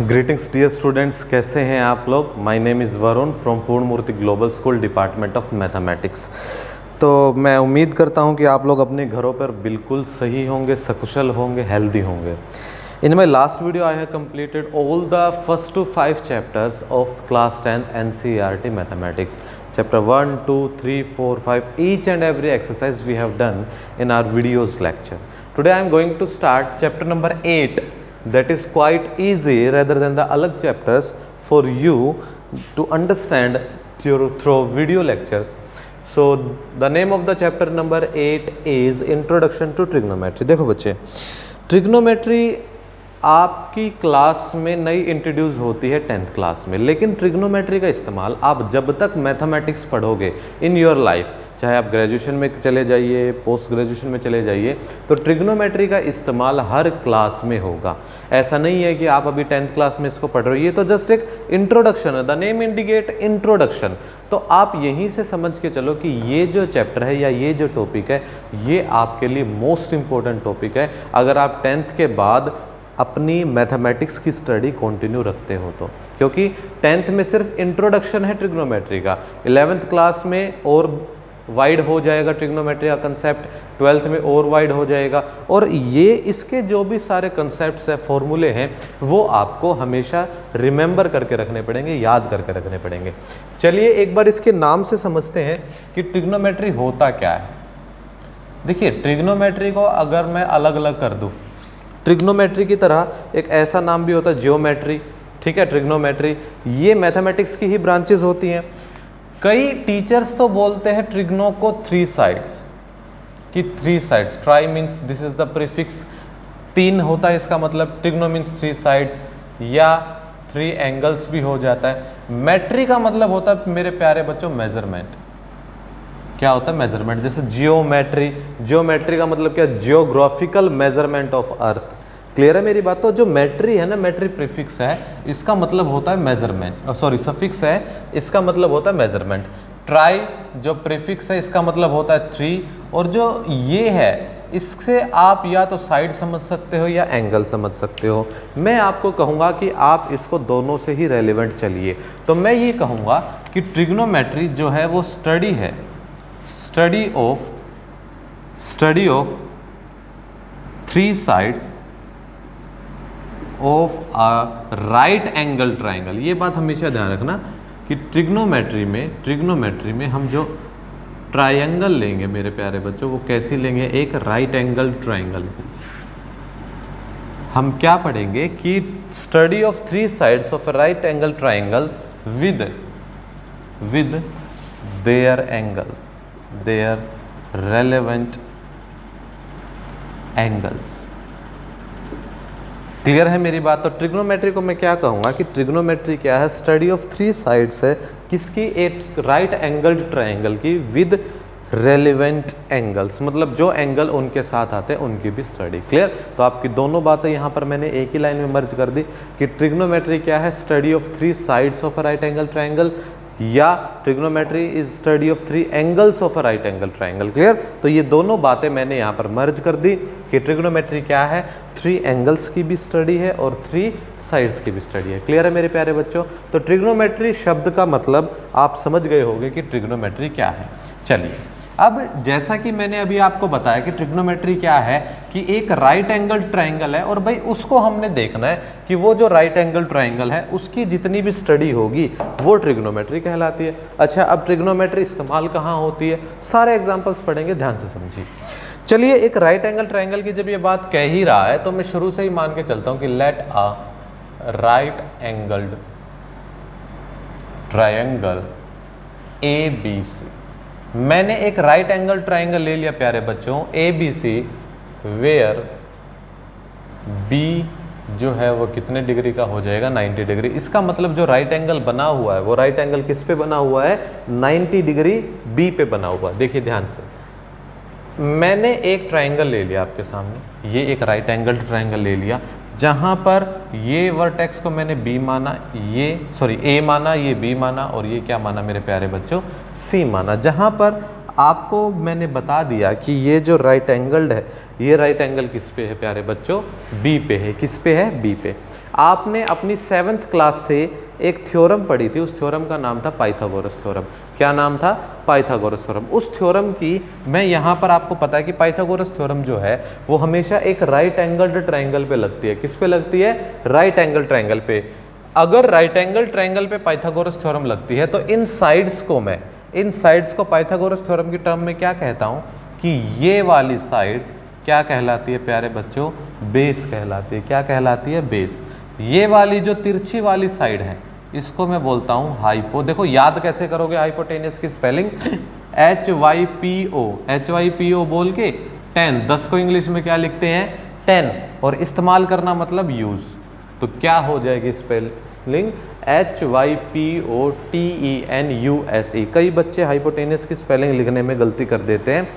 Greetings dear students, कैसे हैं आप लोग। My name is Varun from Purnamurti global school, department of mathematics. तो मैं उम्मीद करता हूं कि आप लोग अपने घरों पर बिल्कुल सही होंगे, सकुशल होंगे, हेल्दी होंगे। In my last video I have completed all the first to 5 chapters of class 10th NCERT mathematics. Chapter 1, 2, 3, 4, 5, each and every exercise we have done in our videos lecture. Today I am going to start chapter number 8. That is quite easy rather than the alag chapters for you to understand through video lectures. So the name of the chapter number 8 is Introduction to Trigonometry. देखो बच्चे, trigonometry आपकी class में नई introduce होती है 10th class में, लेकिन trigonometry का इस्तेमाल आप जब तक मैथमेटिक्स पढ़ोगे इन योर लाइफ, चाहे आप ग्रेजुएशन में चले जाइए, पोस्ट ग्रेजुएशन में चले जाइए, तो ट्रिग्नोमेट्री का इस्तेमाल हर क्लास में होगा। ऐसा नहीं है कि आप अभी 10th क्लास में इसको पढ़ रहे हो, ये तो जस्ट एक इंट्रोडक्शन है। The name indicate introduction. तो आप यहीं से समझ के चलो कि ये जो चैप्टर है या ये जो टॉपिक है, ये आपके लिए मोस्ट इंपॉर्टेंट टॉपिक है अगर आप 10th के बाद अपनी मैथमेटिक्स की स्टडी कंटिन्यू रखते हो तो, क्योंकि 10th में सिर्फ इंट्रोडक्शन है ट्रिग्नोमेट्री का, 11th क्लास में और वाइड हो जाएगा ट्रिग्नोमेट्री का कंसेप्ट, 12th में और वाइड हो जाएगा, और ये इसके जो भी सारे कंसेप्ट्स है, फॉर्मूले हैं, वो आपको हमेशा रिमेंबर करके रखने पड़ेंगे, याद करके रखने पड़ेंगे। चलिए एक बार इसके नाम से समझते हैं कि ट्रिग्नोमेट्री होता क्या है। देखिए, ट्रिग्नोमेट्री को अगर मैं अलग अलग कर दूँ, ट्रिग्नोमेट्री की तरह एक ऐसा नाम भी होता है जियोमेट्री, ठीक है। ट्रिग्नोमेट्री ये मैथमेटिक्स की ही ब्रांचेस होती हैं। कई टीचर्स तो बोलते हैं ट्रिग्नो को 3 साइड्स कि 3 sides, try means this is the prefix, 3 होता है इसका मतलब, ट्रिग्नो मीन्स 3 साइड्स या 3 एंगल्स भी हो जाता है। मेट्री का मतलब होता है मेरे प्यारे बच्चों मेजरमेंट। क्या होता है मेजरमेंट? जैसे जियोमेट्री, जियोमेट्री का मतलब क्या? Geographical measurement of earth. Clear है मेरी बात? तो जो मेट्री है ना, मेट्री प्रीफिक्स है, इसका मतलब होता है मेजरमेंट, सॉरी सफिक्स है, इसका मतलब होता है मेजरमेंट। ट्राई जो प्रीफिक्स है, इसका मतलब होता है 3, और जो ये है इससे आप या तो साइड समझ सकते हो या एंगल समझ सकते हो। मैं आपको कहूँगा कि आप इसको दोनों से ही रेलिवेंट चलिए। तो मैं ये कहूँगा कि ट्रिग्नोमेट्री जो है वो स्टडी है, study of 3 sides of a right angle triangle. ये बात हमेशा ध्यान रखना कि ट्रिग्नोमेट्री में हम जो ट्राइंगल लेंगे मेरे प्यारे बच्चों, वो कैसी लेंगे? एक राइट एंगल ट्राइंगल। हम क्या पढ़ेंगे कि study of 3 sides of a right angle triangle with their angles, their relevant angles. Clear है मेरी बात? तो ट्रिग्नोमेट्री को मैं क्या कहूँगा कि ट्रिग्नोमेट्री क्या है? स्टडी ऑफ 3 साइड्स है, किसकी? एक राइट एंगल्ड ट्राइंगल की विद रेलिवेंट एंगल्स, मतलब जो एंगल उनके साथ आते हैं उनकी भी स्टडी। क्लियर? तो आपकी दोनों बातें यहाँ पर मैंने एक ही लाइन में मर्ज कर दी कि ट्रिग्नोमेट्री क्या है? Study of 3 sides of a right angle triangle, या trigonometry is study of 3 angles of a right angle triangle. Clear? तो ये दोनों बातें मैंने यहाँ पर मर्ज कर दी कि ट्रिग्नोमेट्री क्या है? 3 एंगल्स की भी स्टडी है और 3 साइड्स की भी स्टडी है। क्लियर है मेरे प्यारे बच्चों? तो ट्रिग्नोमेट्री शब्द का मतलब आप समझ गए होंगे कि ट्रिग्नोमेट्री क्या है। चलिए, अब जैसा कि मैंने अभी आपको बताया कि ट्रिग्नोमेट्री क्या है, कि एक राइट एंगल ट्राइंगल है, और भाई उसको हमने देखना है कि वो जो राइट एंगल ट्राइंगल है उसकी जितनी भी स्टडी होगी वो ट्रिग्नोमेट्री कहलाती है। अच्छा, अब ट्रिग्नोमेट्री इस्तेमाल कहाँ होती है? सारे एग्जाम्पल्स पढ़ेंगे, ध्यान से समझिए। चलिए, एक राइट एंगल ट्राइंगल की जब ये बात कह ही रहा है तो मैं शुरू से ही मान के चलता हूँ कि let a right angled triangle ABC। मैंने एक राइट एंगल ट्राइंगल ले लिया प्यारे बच्चों ABC, वेयर B जो है वो कितने डिग्री का हो जाएगा? 90 डिग्री। इसका मतलब जो राइट एंगल बना हुआ है वो राइट एंगल किस पे बना हुआ है? 90 डिग्री B पे बना हुआ है। देखिए ध्यान से, मैंने एक ट्राइंगल ले लिया आपके सामने, ये एक राइट एंगल ट्राइंगल ले लिया, जहाँ पर ये वर्टेक्स को मैंने B माना, A माना, ये B माना, और ये क्या माना मेरे प्यारे बच्चों? C माना। जहाँ पर आपको मैंने बता दिया कि ये जो राइट एंगल्ड है, ये राइट एंगल किस पे है प्यारे बच्चों? बी पे है। किस पे है? बी पे। आपने अपनी 7th क्लास से एक थ्योरम पढ़ी थी, उस थ्योरम का नाम था पाइथागोरस थ्योरम। क्या नाम था? Pythagoras theorem. उस थ्योरम की मैं यहाँ पर आपको पता है कि पाइथागोरस थ्योरम जो है वो हमेशा एक राइट एंगल्ड ट्रायंगल पे लगती है। किस पे लगती है? राइट एंगल ट्रायंगल पे। अगर राइट एंगल ट्रायंगल पे पाइथागोरस थ्योरम लगती है तो इन साइड्स को पाइथागोरस थ्योरम की टर्म में क्या कहता हूँ कि ये वाली साइड क्या कहलाती है प्यारे बच्चों? बेस कहलाती है। क्या कहलाती है? बेस। ये वाली जो तिरछी वाली साइड है इसको मैं बोलता हूँ हाइपो। देखो याद कैसे करोगे हाइपोटेनियस की स्पेलिंग? HYPO। HYPO बोल के 10, 10 को इंग्लिश में क्या लिखते हैं? 10। और इस्तेमाल करना मतलब यूज। तो क्या हो जाएगी स्पेलिंग? HYPOTENUSE। कई बच्चे हाइपोटेनियस की स्पेलिंग लिखने में गलती कर देते हैं।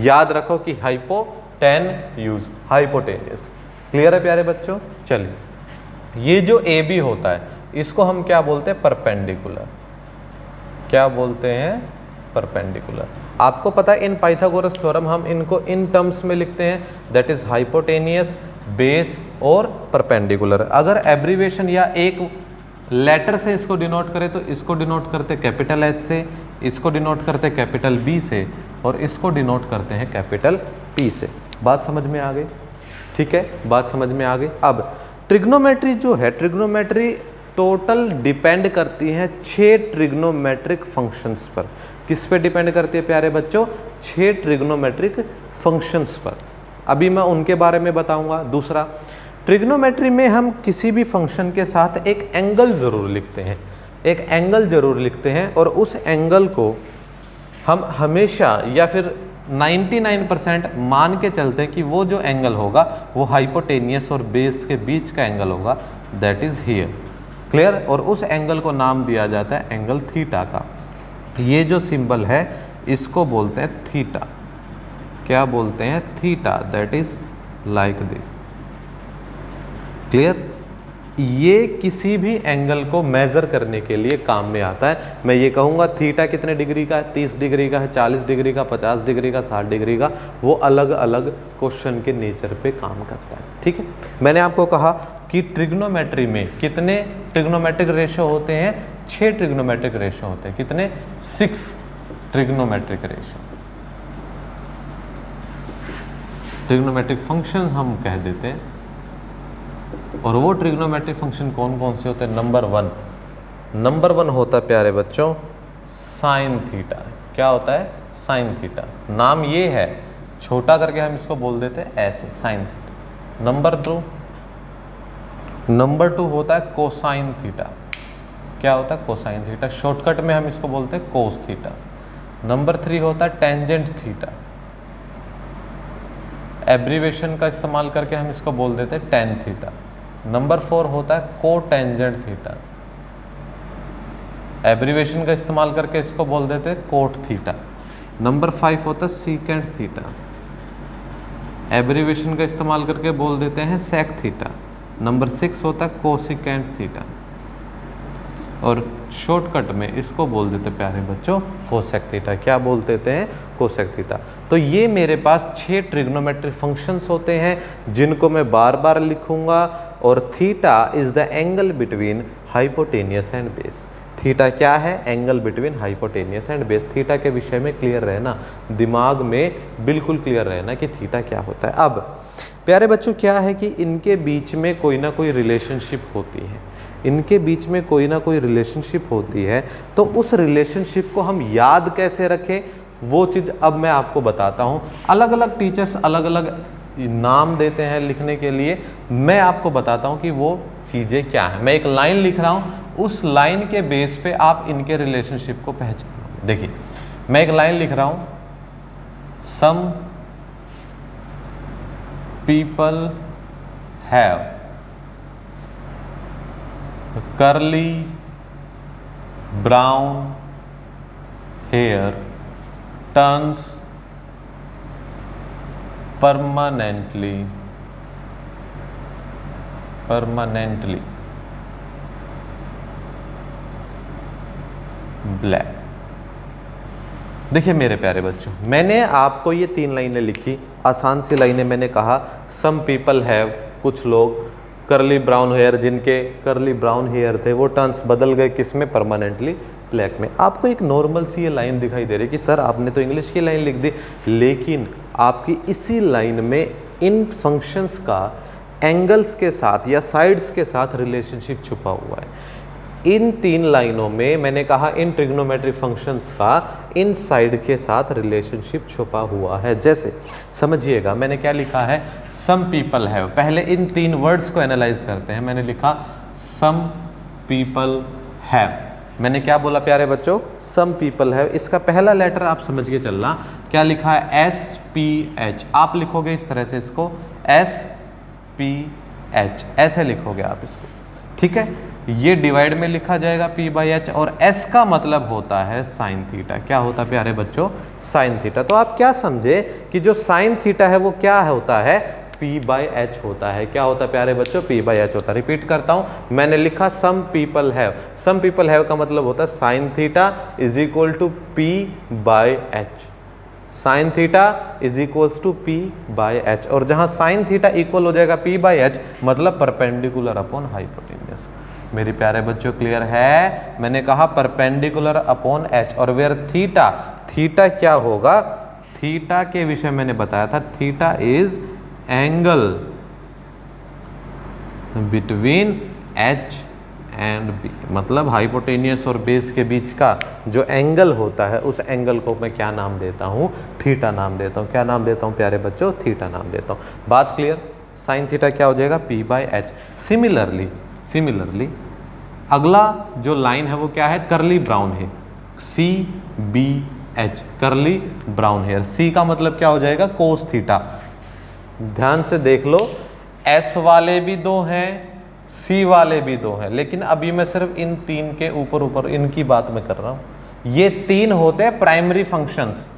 याद रखो कि हाइपो 10 यूज, हाइपोटेनियस। क्लियर है प्यारे बच्चों? चलिए, ये जो AB होता है इसको हम क्या बोलते हैं? परपेंडिकुलर। क्या बोलते हैं? परपेंडिकुलर। आपको पता है इन पाइथागोरस थ्योरम हम इनको इन टर्म्स में लिखते हैं, दैट इज हाइपोटेनियस, बेस और परपेंडिकुलर। अगर एब्रीवेशन या एक लेटर से इसको डिनोट करें तो इसको डिनोट करते कैपिटल H से, इसको डिनोट करते कैपिटल B से और इसको डिनोट करते हैं कैपिटल P से। बात समझ में आ गई? ठीक है, बात समझ में आ गई। अब ट्रिग्नोमेट्री जो है, ट्रिग्नोमेट्री टोटल डिपेंड करती है 6 ट्रिग्नोमेट्रिक फंक्शंस पर। किस पे डिपेंड करती है प्यारे बच्चों? 6 ट्रिग्नोमेट्रिक फंक्शंस पर। अभी मैं उनके बारे में बताऊंगा। दूसरा, ट्रिग्नोमेट्री में हम किसी भी फंक्शन के साथ एक एंगल जरूर लिखते हैं, एक एंगल जरूर लिखते हैं और उस एंगल को हम हमेशा या फिर 99% मान के चलते हैं कि वो जो एंगल होगा वो हाइपोटेनियस और बेस के बीच का एंगल होगा, दैट इज हियर। क्लियर? और उस एंगल को नाम दिया जाता है एंगल थीटा का। ये जो सिंबल है इसको बोलते हैं थीटा। क्या बोलते हैं? Theta. That is like this. Clear? ये किसी भी एंगल को मेजर करने के लिए काम में आता है। मैं ये कहूँगा थीटा कितने डिग्री का है? 30 डिग्री का है, 40 डिग्री का, 50 डिग्री का, 60 डिग्री का। वो अलग अलग क्वेश्चन के नेचर पे काम करता है। ठीक है, मैंने आपको कहा कि ट्रिग्नोमेट्री में कितने ट्रिग्नोमेट्रिक रेशो होते हैं? 6 ट्रिग्नोमेट्रिक रेशो होते हैं। कितने? 6 ट्रिग्नोमेट्रिक रेशो। ट्रिग्नोमेट्रिक फंक्शन हम कह देते हैं। और वो ट्रिग्नोमेट्रिक फंक्शन कौन कौन से होते हैं? नंबर 1 होता है प्यारे बच्चों साइन थीटा। क्या होता है? Sine theta. नाम ये है, छोटा करके हम इसको बोल देते हैं ऐसे, साइन थीटा। नंबर 2 होता है कोसाइन थीटा। क्या होता है? Cosine theta. शॉर्टकट में हम इसको बोलते हैं कोस थीटा। नंबर 3 होता है टेंजेंट थीटा। एब्रीवेशन का इस्तेमाल करके हम इसको बोल देते हैं टेन थीटा। नंबर 4 होता है कोटेंजेंट थीटा। एब्रीवेशन का इस्तेमाल करके इसको बोल देते हैं कोट थीटा। नंबर 5 होता है सीकेंट थीटा। एब्रीवेशन का इस्तेमाल करके बोल देते हैं सेक थीटा। नंबर 6 होता है कोसिकेंट थीटा। और शॉर्टकट में इसको बोल देते प्यारे बच्चों कोसेक थीटा। क्या बोल देते हैं? Cosec theta. तो ये मेरे पास 6 ट्रिग्नोमेट्रिक फंक्शंस होते हैं जिनको मैं बार बार लिखूंगा। और theta is the angle between hypotenuse and base. Theta क्या है? Angle between hypotenuse and base. Theta के विषय में क्लियर रहना, दिमाग में बिल्कुल क्लियर रहना कि थीटा क्या होता है। अब प्यारे बच्चों क्या है कि इनके बीच में कोई ना कोई रिलेशनशिप होती है, इनके बीच में कोई ना कोई रिलेशनशिप होती है। तो उस रिलेशनशिप को हम याद कैसे रखें वो चीज़ अब मैं आपको बताता हूँ। अलग अलग टीचर्स अलग अलग नाम देते हैं लिखने के लिए, मैं आपको बताता हूँ कि वो चीज़ें क्या हैं। मैं एक लाइन लिख रहा हूँ, उस लाइन के बेस पे आप इनके रिलेशनशिप को पहचानोगे। देखिए मैं एक लाइन लिख रहा हूँ, some people have curly brown hair turns permanently black। देखिए मेरे प्यारे बच्चों, मैंने आपको ये 3 लाइनें लिखी, आसान सी लाइनें। मैंने कहा सम पीपल हैव, कुछ लोग करली ब्राउन हेयर, जिनके करली ब्राउन हेयर थे वो टर्न्स बदल गए किस में, परमानेंटली ब्लैक में। आपको एक नॉर्मल सी ये लाइन दिखाई दे रही है कि सर आपने तो इंग्लिश की लाइन लिख दी, लेकिन आपकी इसी लाइन में इन फंक्शंस का एंगल्स के साथ या साइड्स के साथ रिलेशनशिप छुपा हुआ है। इन 3 लाइनों में मैंने कहा इन ट्रिग्नोमेट्रिक फंक्शंस का इन साइड के साथ रिलेशनशिप छुपा हुआ है। जैसे समझिएगा, मैंने क्या लिखा है, सम पीपल हैव। पहले इन 3 वर्ड्स को एनालाइज करते हैं। मैंने लिखा सम पीपल हैव। मैंने क्या बोला प्यारे बच्चों, सम पीपल हैव। इसका पहला लेटर आप समझ के चलना, क्या लिखा है, SPH। आप लिखोगे इस तरह से इसको, SPH ऐसे लिखोगे आप इसको, ठीक है। ये डिवाइड में लिखा जाएगा P/H, और S का मतलब होता है साइन थीटा। क्या होता है प्यारे बच्चों, साइन थीटा। तो आप क्या समझे कि जो साइन थीटा है वो क्या होता है, P/H होता है। क्या होता है प्यारे बच्चों, P/H होता है। रिपीट करता हूं, मैंने लिखा some people have. Some people have का मतलब होता है sine theta is equal to P/H। Sine theta is equals to P/H, और जहां साइन थीटा इक्वल हो जाएगा P/H मतलब परपेंडिकुलर अपॉन हाइपोटेन्यूस। मेरे प्यारे बच्चों क्लियर है। मैंने कहा परपेंडिकुलर अपॉन H, और वेयर थीटा, थीटा क्या होगा, थीटा के विषय मैंने बताया था, theta is angle between H and B। मतलब हाइपोटेनियस और बेस के बीच का जो एंगल होता है उस एंगल को मैं क्या नाम देता हूं, थीटा नाम देता हूं। क्या नाम देता हूं प्यारे बच्चों, थीटा नाम देता हूं। बात क्लियर। साइन थीटा क्या हो जाएगा, P/H। सिमिलरली अगला जो लाइन है वो क्या है, करली ब्राउन है, CBH, करली ब्राउन हेयर। C का मतलब क्या हो जाएगा, कोस थीटा। ध्यान से देख लो, S वाले भी 2 हैं, C वाले भी 2 हैं, लेकिन अभी मैं सिर्फ इन 3 के ऊपर इनकी बात मैं कर रहा हूं। ये 3 होते हैं प्राइमरी फंक्शंस,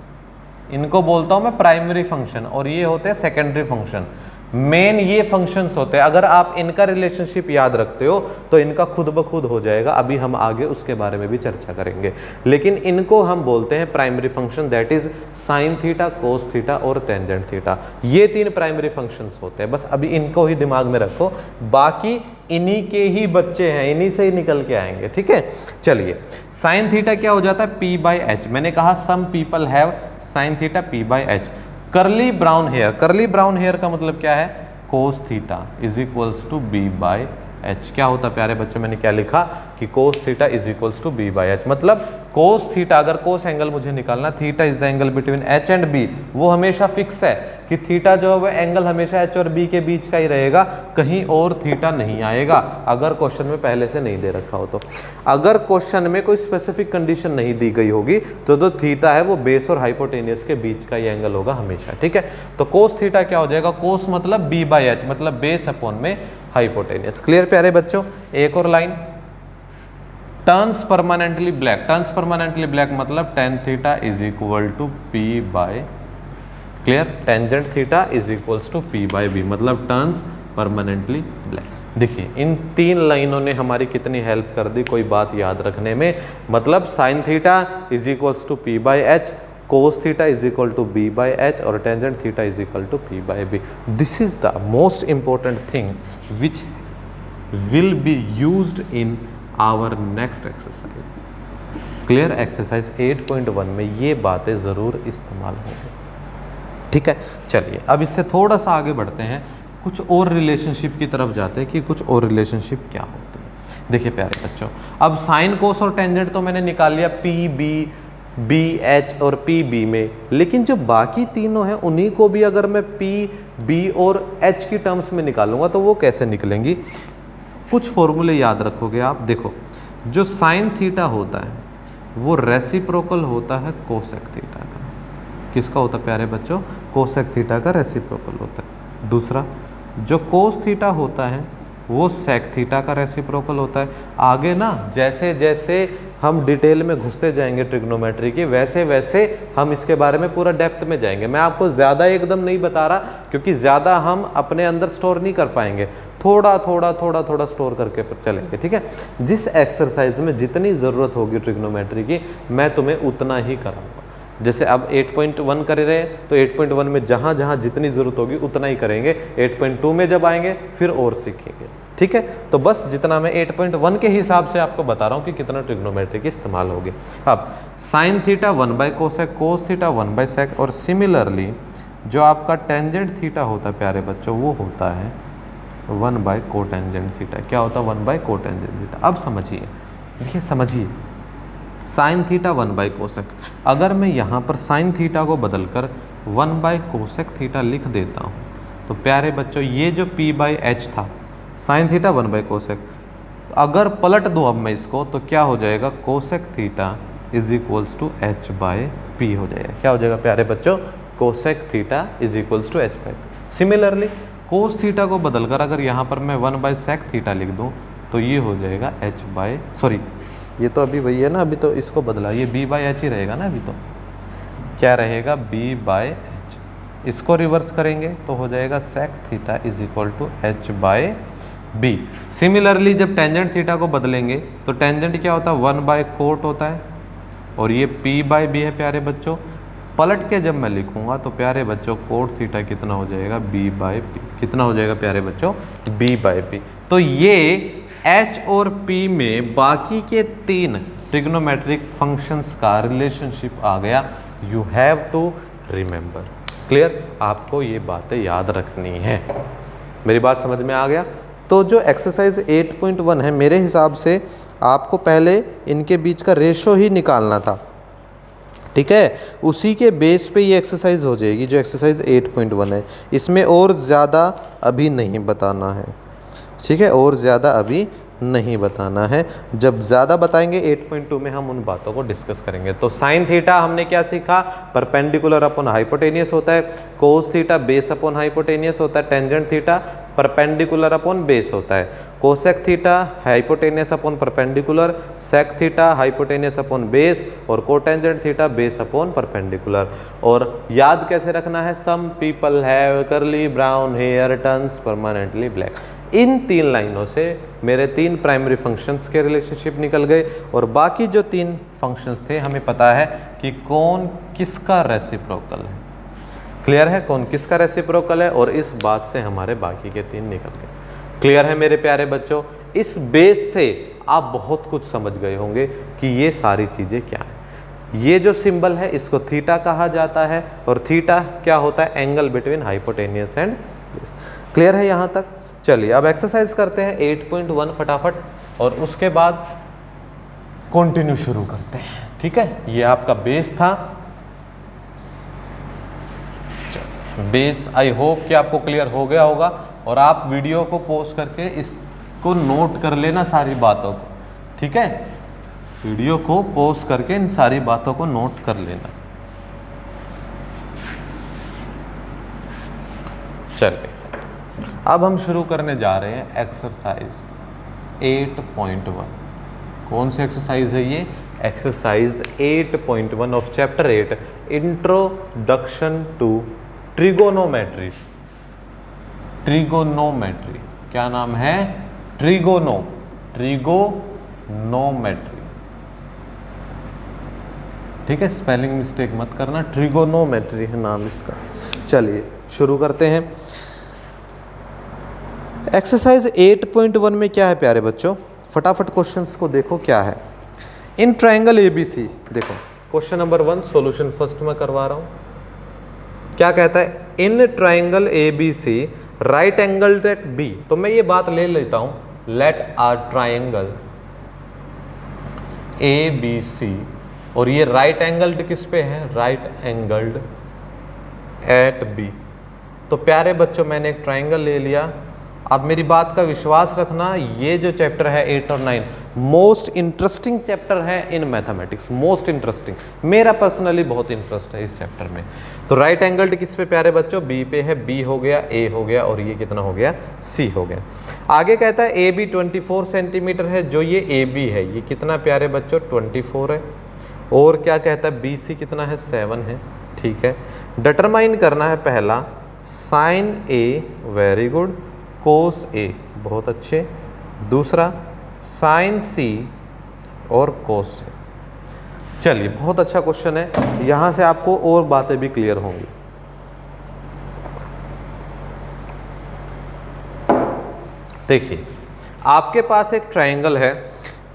इनको बोलता हूं मैं प्राइमरी फंक्शन, और ये होते हैं सेकेंडरी फंक्शन। मेन ये फंक्शंस होते हैं। अगर आप इनका रिलेशनशिप याद रखते हो तो इनका खुद ब खुद हो जाएगा। अभी हम आगे उसके बारे में भी चर्चा करेंगे, लेकिन इनको हम बोलते हैं primary function, that is sine theta, cos theta और टेंजेंट थीटा। ये 3 प्राइमरी फंक्शंस होते हैं। बस अभी इनको ही दिमाग में रखो, बाकी इन्हीं के ही बच्चे हैं, इन्हीं से ही निकल के आएंगे, ठीक है। चलिए, साइन थीटा क्या हो जाता है, P/H। मैंने कहा some people have sine theta P/H। Curly brown hair, curly brown hair का मतलब क्या है, cos theta is equals to B/H। क्या होता है प्यारे बच्चों, मैंने क्या लिखा कि cos theta is equals to B/H। मतलब कोस थीटा, अगर कोस एंगल मुझे निकालना, theta is the angle between H and B, वो हमेशा फिक्स है कि थीटा जो है वो एंगल हमेशा H और B के बीच का ही रहेगा, कहीं और थीटा नहीं आएगा। अगर क्वेश्चन में पहले से नहीं दे रखा हो तो, अगर क्वेश्चन में कोई स्पेसिफिक कंडीशन नहीं दी गई होगी तो जो थीटा है वो बेस और हाइपोटेनियस के बीच का ही एंगल होगा हमेशा, ठीक है। तो कोस थीटा क्या हो जाएगा, कोस मतलब B/H, मतलब बेस अपॉन में हाइपोटेनियस। क्लियर प्यारे बच्चों। एक और line, turns permanently black. Turns permanently black मतलब tan theta is equal to P/, clear, tangent theta is equals to P/B, मतलब टर्न्स परमानेंटली ब्लैक। देखिए इन 3 लाइनों ने हमारी कितनी हेल्प कर दी कोई बात याद रखने में। मतलब sine theta is equals to P/H, cos theta is equal to B/H और tangent theta is equal to P/B। This is the most important thing which will be used in our next exercise. Clear, exercise 8.1 में ये बातें ज़रूर इस्तेमाल होंगी, ठीक है। चलिए अब इससे थोड़ा सा आगे बढ़ते हैं, कुछ और रिलेशनशिप की तरफ जाते हैं कि कुछ और रिलेशनशिप क्या होते हैं। देखिए प्यारे बच्चों, अब साइन, कोस और टेंजेंट तो मैंने निकाल लिया P/B, B/H और P/B में, लेकिन जो बाकी तीनों हैं उन्हीं को भी अगर मैं P/B और H की टर्म्स में निकालूंगा तो वो कैसे निकलेंगी। कुछ फॉर्मूले याद रखोगे आप। देखो, जो साइन थीटा होता है वो रेसिप्रोकल होता है कोसेक थीटा का। किसका होता है प्यारे बच्चों, कोसेक थीटा का रेसिप्रोकल होता है। दूसरा, जो कोस थीटा होता है वो सेक थीटा का रेसिप्रोकल होता है। आगे ना जैसे जैसे हम डिटेल में घुसते जाएंगे ट्रिग्नोमेट्री की, वैसे वैसे हम इसके बारे में पूरा डेप्थ में जाएंगे। मैं आपको ज़्यादा एकदम नहीं बता रहा क्योंकि ज़्यादा हम अपने अंदर स्टोर नहीं कर पाएंगे, थोड़ा थोड़ा स्टोर करके चलेंगे, ठीक है। जिस एक्सरसाइज में जितनी ज़रूरत होगी ट्रिग्नोमेट्री की मैं तुम्हें उतना ही कराऊंगा। जैसे अब 8.1 कर रहे हैं तो 8.1 में जहाँ जहाँ जितनी ज़रूरत होगी उतना ही करेंगे, 8.2 में जब आएंगे फिर और सीखेंगे, ठीक है। तो बस जितना मैं 8.1 के हिसाब से आपको बता रहा हूँ कि कितना ट्रिग्नोमेट्री की इस्तेमाल होगी। अब साइन थीटा 1/कोसेक, कोस थीटा 1/सेक, और सिमिलरली जो आपका टेंजेंट थीटा होता है प्यारे बच्चों वो होता है 1/कोटेंजेंट थीटा। क्या होता है? 1/कोटेंजेंट थीटा। अब समझिए, देखिए समझिए, साइन थीटा 1/कोसेक, अगर मैं यहाँ पर साइन थीटा को बदलकर 1/कोसेक थीटा लिख देता हूँ तो प्यारे बच्चों ये जो p/h था साइन थीटा 1/कोसेक, अगर पलट दूँ अब मैं इसको तो क्या हो जाएगा? Cosec theta is equals to h/p हो जाएगा। क्या हो जाएगा प्यारे बच्चों? Cosec theta is equals to h/p। Similarly cos theta को बदलकर अगर यहाँ पर मैं 1/सेक थीटा लिख दूँ तो ये हो जाएगा ये तो अभी वही है ना, अभी तो इसको बदला, ये b/h ही रहेगा ना, अभी तो क्या रहेगा? b/h। इसको रिवर्स करेंगे तो हो जाएगा sec theta is equal to h/b। Similarly जब टेंजेंट थीटा को बदलेंगे तो टेंजेंट क्या होता है? 1/कोट होता है, और ये p/b है प्यारे बच्चों। पलट के जब मैं लिखूंगा तो प्यारे बच्चों कोट थीटा कितना हो जाएगा? b/p। कितना हो जाएगा प्यारे बच्चों? b/p। तो ये h और p में बाकी के 3 ट्रिग्नोमेट्रिक फंक्शंस का रिलेशनशिप आ गया। You have to remember. Clear? आपको ये बातें याद रखनी है। मेरी बात समझ में आ गया? तो जो एक्सरसाइज 8.1 है मेरे हिसाब से आपको पहले इनके बीच का रेशो ही निकालना था, ठीक है। उसी के बेस पे ये एक्सरसाइज हो जाएगी जो एक्सरसाइज 8.1 है। इसमें और ज़्यादा अभी नहीं बताना है, ठीक है, और ज़्यादा अभी नहीं बताना है। जब ज़्यादा बताएंगे 8.2 में हम उन बातों को डिस्कस करेंगे। तो साइन थीटा हमने क्या सीखा? परपेंडिकुलर अपॉन हाइपोटेनियस होता है। Cos theta base upon hypotenuse होता है। Tangent theta perpendicular upon base होता है। Cosec theta hypotenuse upon perpendicular, sec theta hypotenuse upon base, और cotangent theta base upon perpendicular. और याद कैसे रखना है? Some people have curly brown hair, turns permanently black. इन 3 लाइनों से मेरे 3 प्राइमरी फंक्शंस के रिलेशनशिप निकल गए, और बाकी जो 3 फंक्शंस थे हमें पता है कि कौन किसका रेसिप्रोकल है। क्लियर है? कौन किसका रेसिप्रोकल है, और इस बात से हमारे बाकी के 3 निकल गए। क्लियर है मेरे प्यारे बच्चों? इस बेस से आप बहुत कुछ समझ गए होंगे कि ये सारी चीज़ें क्या है। ये जो सिंबल है इसको थीटा कहा जाता है, और थीटा क्या होता है? Angle between hypotenuse and base. Clear है यहाँ तक? चलिए अब एक्सरसाइज करते हैं 8.1 फटाफट, और उसके बाद कंटिन्यू शुरू करते हैं, ठीक है। ये आपका बेस था, बेस आई होप कि आपको क्लियर हो गया होगा, और आप वीडियो को पॉज करके इसको नोट कर लेना सारी बातों को, ठीक है। वीडियो को पॉज करके इन सारी बातों को नोट कर लेना। चलिए अब हम शुरू करने जा रहे हैं एक्सरसाइज 8.1। कौन सी एक्सरसाइज है ये? Exercise 8.1 of chapter 8, introduction to trigonometry. Trigonometry क्या नाम है? ट्रिगोनोमेट्री, ठीक है, स्पेलिंग मिस्टेक मत करना। ट्रिगोनोमेट्री है नाम इसका। चलिए शुरू करते हैं। एक्सरसाइज 8.1 में क्या है प्यारे बच्चों? फटाफट क्वेश्चंस को देखो क्या है। इन ट्रायंगल ABC, देखो क्वेश्चन नंबर 1 सॉल्यूशन फर्स्ट में करवा रहा हूं। क्या कहता है? In triangle ABC right angle at B। तो मैं ये बात ले लेता हूं, लेट आर ट्रायंगल ABC, और ये राइट एंगल्ड किस पे है? Right angled at B। तो प्यारे बच्चों मैंने एक ट्रायंगल ले लिया। अब मेरी बात का विश्वास रखना, ये जो चैप्टर है 8 और 9 मोस्ट इंटरेस्टिंग चैप्टर है इन मैथमेटिक्स, मोस्ट इंटरेस्टिंग। मेरा पर्सनली बहुत इंटरेस्ट है इस चैप्टर में। तो राइट एंगल्ड किस पे प्यारे बच्चों? B पे है। B हो गया, A हो गया, और ये कितना हो गया? C हो गया। आगे कहता है AB 24 सेंटीमीटर है, जो ये AB है ये कितना प्यारे बच्चों? 24 है। और क्या कहता है? BC कितना है? 7 है, ठीक है। डिटरमाइन करना है पहला sine A, very good, cos A, बहुत अच्छे। दूसरा साइन C और कोस C। चलिए, बहुत अच्छा क्वेश्चन है, यहां से आपको और बातें भी क्लियर होंगी। देखिए, आपके पास एक ट्रायंगल है।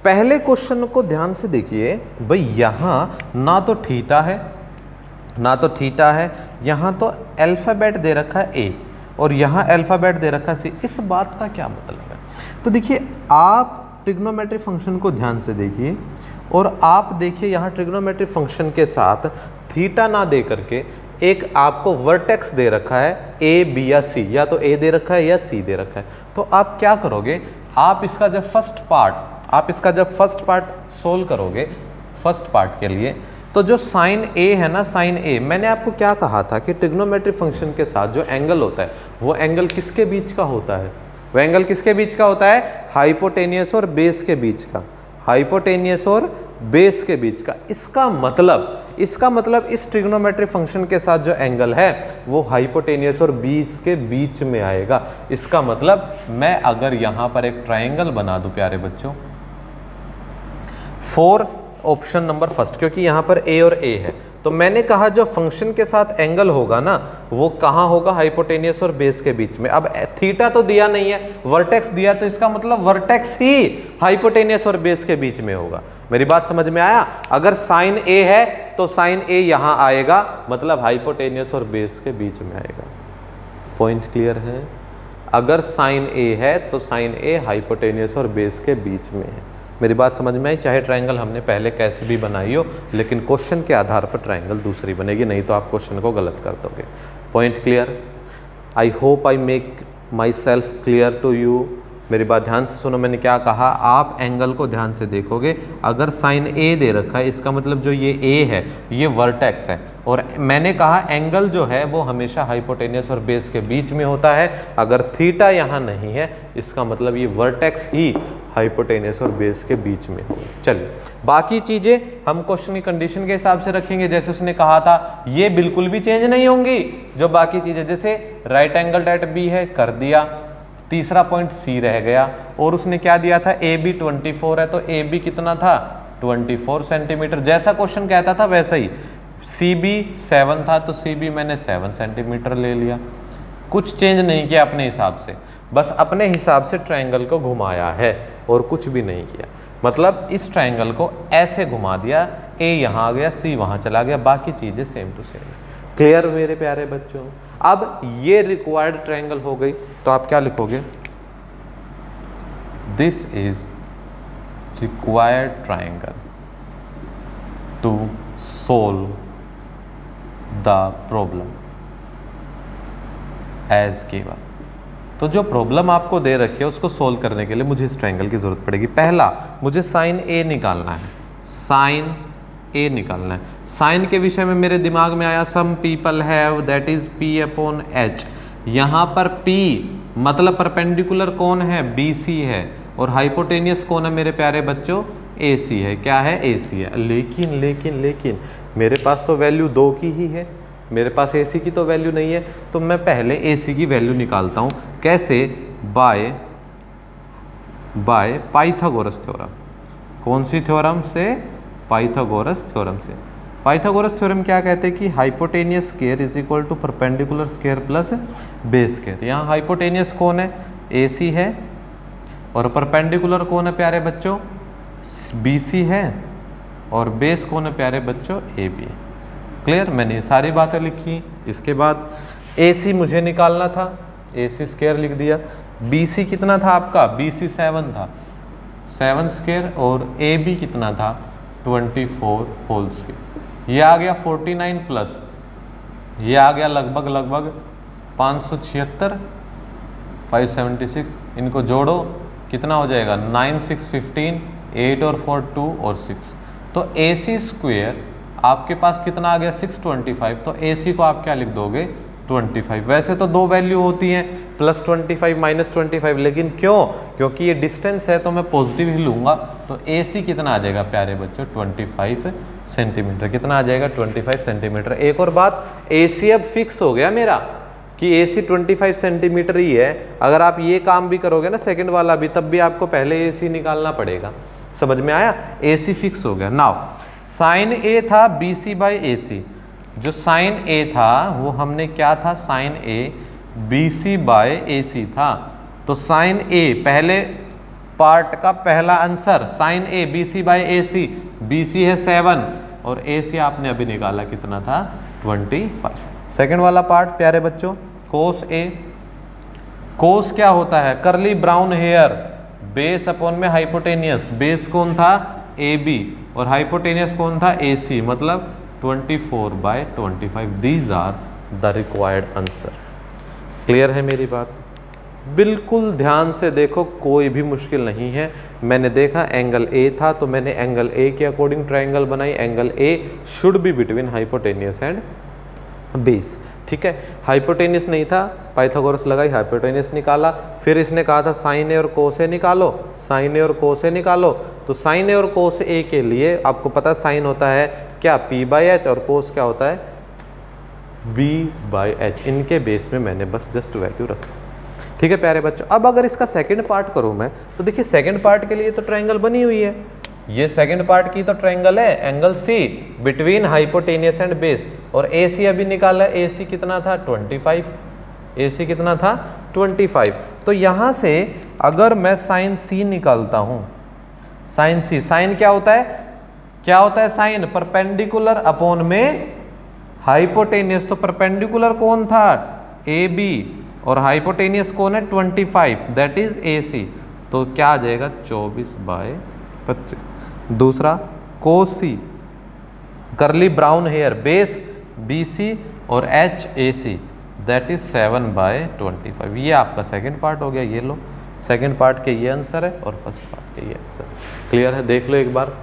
पहले क्वेश्चन को ध्यान से देखिए भाई, यहां ना तो थीटा है ना तो थीटा है, यहां तो अल्फाबेट दे रखा है ए और यहां अल्फाबेट दे रखा है सी। इस बात का क्या मतलब है? तो देखिए, आप ट्रिग्नोमेट्री फंक्शन को ध्यान से देखिए और आप देखिए यहां ट्रिग्नोमेट्री फंक्शन के साथ थीटा ना दे करके एक आपको वर्टेक्स दे रखा है ए बी या सी, या तो ए दे रखा है या सी दे रखा है। तो आप क्या करोगे, आप इसका जब फर्स्ट पार्ट सोल्व करोगे, फर्स्ट पार्ट के लिए, तो जो साइन ए है ना, साइन ए, मैंने आपको क्या कहा था कि ट्रिग्नोमेट्री फंक्शन के साथ जो एंगल होता है वो एंगल किसके बीच का होता है? वो एंगल किसके बीच का होता है? हाइपोटेनियस और बेस के बीच का, हाइपोटेनियस और बेस के बीच का। इसका मतलब इस ट्रिग्नोमेट्री फंक्शन के साथ जो एंगल है वो हाइपोटेनियस और बेस के बीच में आएगा। इसका मतलब मैं अगर यहां पर एक ट्रायंगल बना दूं प्यारे बच्चों, फॉर ऑप्शन नंबर फर्स्ट, क्योंकि यहां पर ए और ए है, तो मैंने कहा जो फंक्शन के साथ एंगल होगा ना वो कहां होगा? हाइपोटेनियस और बेस के बीच में। अब थीटा तो दिया नहीं है, वर्टेक्स दिया, तो इसका मतलब वर्टेक्स ही हाइपोटेनियस और बेस के बीच में होगा। मेरी बात समझ में आया? अगर साइन ए है तो साइन ए यहां आएगा, मतलब हाइपोटेनियस और बेस के बीच में आएगा। पॉइंट क्लियर है? अगर साइन ए है तो साइन ए हाइपोटेनियस और बेस के बीच में है। मेरी बात समझ में आई? चाहे ट्रायंगल हमने पहले कैसे भी बनाई हो, लेकिन क्वेश्चन के आधार पर ट्रायंगल दूसरी बनेगी, नहीं तो आप क्वेश्चन को गलत कर दोगे। Point clear? I hope I make myself clear to you. मेरी बात ध्यान से सुनो, मैंने क्या कहा, आप एंगल को ध्यान से देखोगे। अगर साइन ए दे रखा है, इसका मतलब जो ये ए है ये वर्टेक्स है, और मैंने कहा एंगल जो है वो हमेशा हाइपोटेनियस और बेस के बीच में होता है। अगर थीटा यहाँ नहीं है, इसका मतलब ये वर्टेक्स ही हाइपोटेनियस और बेस के बीच में होगा। चलिए, बाकी चीजें हम क्वेश्चन की कंडीशन के हिसाब से रखेंगे, जैसे उसने कहा था ये बिल्कुल भी चेंज नहीं होंगी। जो बाकी चीजें, जैसे राइट एंगल एट बी है, कर दिया, तीसरा पॉइंट सी रह गया, और उसने क्या दिया था, ए बी 24 है, तो ए बी कितना था? 24 सेंटीमीटर। जैसा क्वेश्चन कहता था वैसा ही। सी बी 7 था, तो सी बी मैंने 7 सेंटीमीटर ले लिया। कुछ चेंज नहीं किया अपने हिसाब से, बस अपने हिसाब से ट्रायंगल को घुमाया है और कुछ भी नहीं किया। मतलब इस ट्रायंगल को ऐसे घुमा दिया, ए यहाँ आ गया, सी वहाँ चला गया, बाकी चीज़ें सेम टू सेम। क्लियर मेरे प्यारे बच्चों? अब ये रिक्वायर्ड ट्रायंगल हो गई, तो आप क्या लिखोगे? This is required triangle to solve the problem as given. तो जो प्रॉब्लम आपको दे रखी है उसको सोल्व करने के लिए मुझे इस ट्रायंगल की जरूरत पड़ेगी। पहला, मुझे साइन ए निकालना है, साइन ए निकालना है। साइन के विषय में मेरे दिमाग में आया, some people have that is P upon H. यहाँ पर पी मतलब परपेंडिकुलर कौन है? बी सी है, और हाइपोटेनियस कौन है मेरे प्यारे बच्चों? ए सी है। क्या है? ए सी है। लेकिन मेरे पास तो वैल्यू 2 की ही है, मेरे पास ए सी की तो वैल्यू नहीं है, तो मैं पहले ए सी की वैल्यू निकालता हूँ। कैसे? By Pythagoras theorem. कौन सी थ्योरम से? पाइथागोरस थ्योरम से। पाइथागोरस थ्योरम क्या कहते हैं कि hypotenuse square is equal to perpendicular square plus base square. यहाँ हाइपोटेनियस कौन है? ए सी है, और परपेंडिकुलर कौन है प्यारे बच्चों? बी सी है, और बेस कौन है प्यारे बच्चों? A B. क्लियर? मैंने ये सारी बातें लिखी। इसके बाद ए सी मुझे निकालना था, ए सी स्क्वायर लिख दिया। बी सी कितना था आपका? बी सी 7 था, 7 स्क्वायर, और ए बी कितना था? 24 होल स्क्वायर। ये आ गया 49 प्लस ये आ गया लगभग 576, 576। इनको जोड़ो, कितना हो जाएगा? 9 6 15, 8 और 4 2 और 6। तो ए सी स्क्वेयर आपके पास कितना आ गया? 625। तो ए सी को आप क्या लिख दोगे? 25। वैसे तो 2 वैल्यू होती हैं, प्लस 25 माइनस 25, लेकिन क्यों? क्योंकि ये डिस्टेंस है तो मैं पॉजिटिव ही लूंगा। तो ए सी कितना आ जाएगा प्यारे बच्चों? 25 सेंटीमीटर। कितना आ जाएगा? 25 सेंटीमीटर। एक और बात, ए सी अब फिक्स हो गया मेरा कि ए सी 25 सेंटीमीटर ही है। अगर आप ये काम भी करोगे ना, सेकंड वाला भी, तब भी आपको पहले ए सी निकालना पड़ेगा। समझ में आया? ए सी फिक्स हो गया। नाउ साइन ए था BC बाई AC, जो साइन ए था वो हमने क्या था, साइन ए BC बाय AC था। तो साइन ए पहले पार्ट का पहला आंसर, साइन ए BC बाय AC, BC है 7 और AC आपने अभी निकाला कितना था 25। सेकंड वाला पार्ट प्यारे बच्चों, कोस ए। कोस क्या होता है, curly brown hair, base upon में हाइपोटेनियस, बेस कौन था AB और हाइपोटेनियस कौन था AC, मतलब 24/25। These are the required answer. Clear है मेरी बात? बिल्कुल ध्यान से देखो, कोई भी मुश्किल नहीं है। मैंने देखा एंगल A था तो मैंने एंगल A के अकॉर्डिंग ट्रायंगल बनाई। Angle A should be between hypotenuse and base, ठीक है। हाइपोटेनियस नहीं था, पाइथागोरस लगाई, हाइपोटेनियस निकाला। फिर इसने कहा था साइन ए और कोस ए निकालो, साइन ए और कोस ए निकालो। तो साइन ए और कोस ए के लिए आपको पता है साइन होता है क्या P/H और कोस क्या होता है B/H। इनके बेस में मैंने बस जस्ट वैल्यू रखा, ठीक है प्यारे बच्चों। अब अगर इसका सेकंड पार्ट करूं मैं तो देखिए सेकंड पार्ट के लिए तो ट्रायंगल बनी हुई है, ये सेकंड पार्ट की तो ट्रायंगल है, angle C between hypotenuse and base. और AC अभी निकाला, AC कितना था 25, AC कितना था 25। तो यहां से अगर मैं साइन C निकालता हूं, साइन C, साइन क्या होता है, क्या होता है साइन, परपेंडिकुलर अपॉन में हाइपोटेनियस। तो परपेंडिकुलर कौन था AB और हाइपोटेनियस कौन है 25, दैट इज AC। तो क्या आ जाएगा 24/25। दूसरा कोस C, करली ब्राउन हेयर, बेस BC और H AC, दैट इज 7/25। ये आपका सेकंड पार्ट हो गया, ये लो सेकंड पार्ट के ये आंसर है और फर्स्ट पार्ट के ये आंसर। क्लियर है? देख लो एक बार,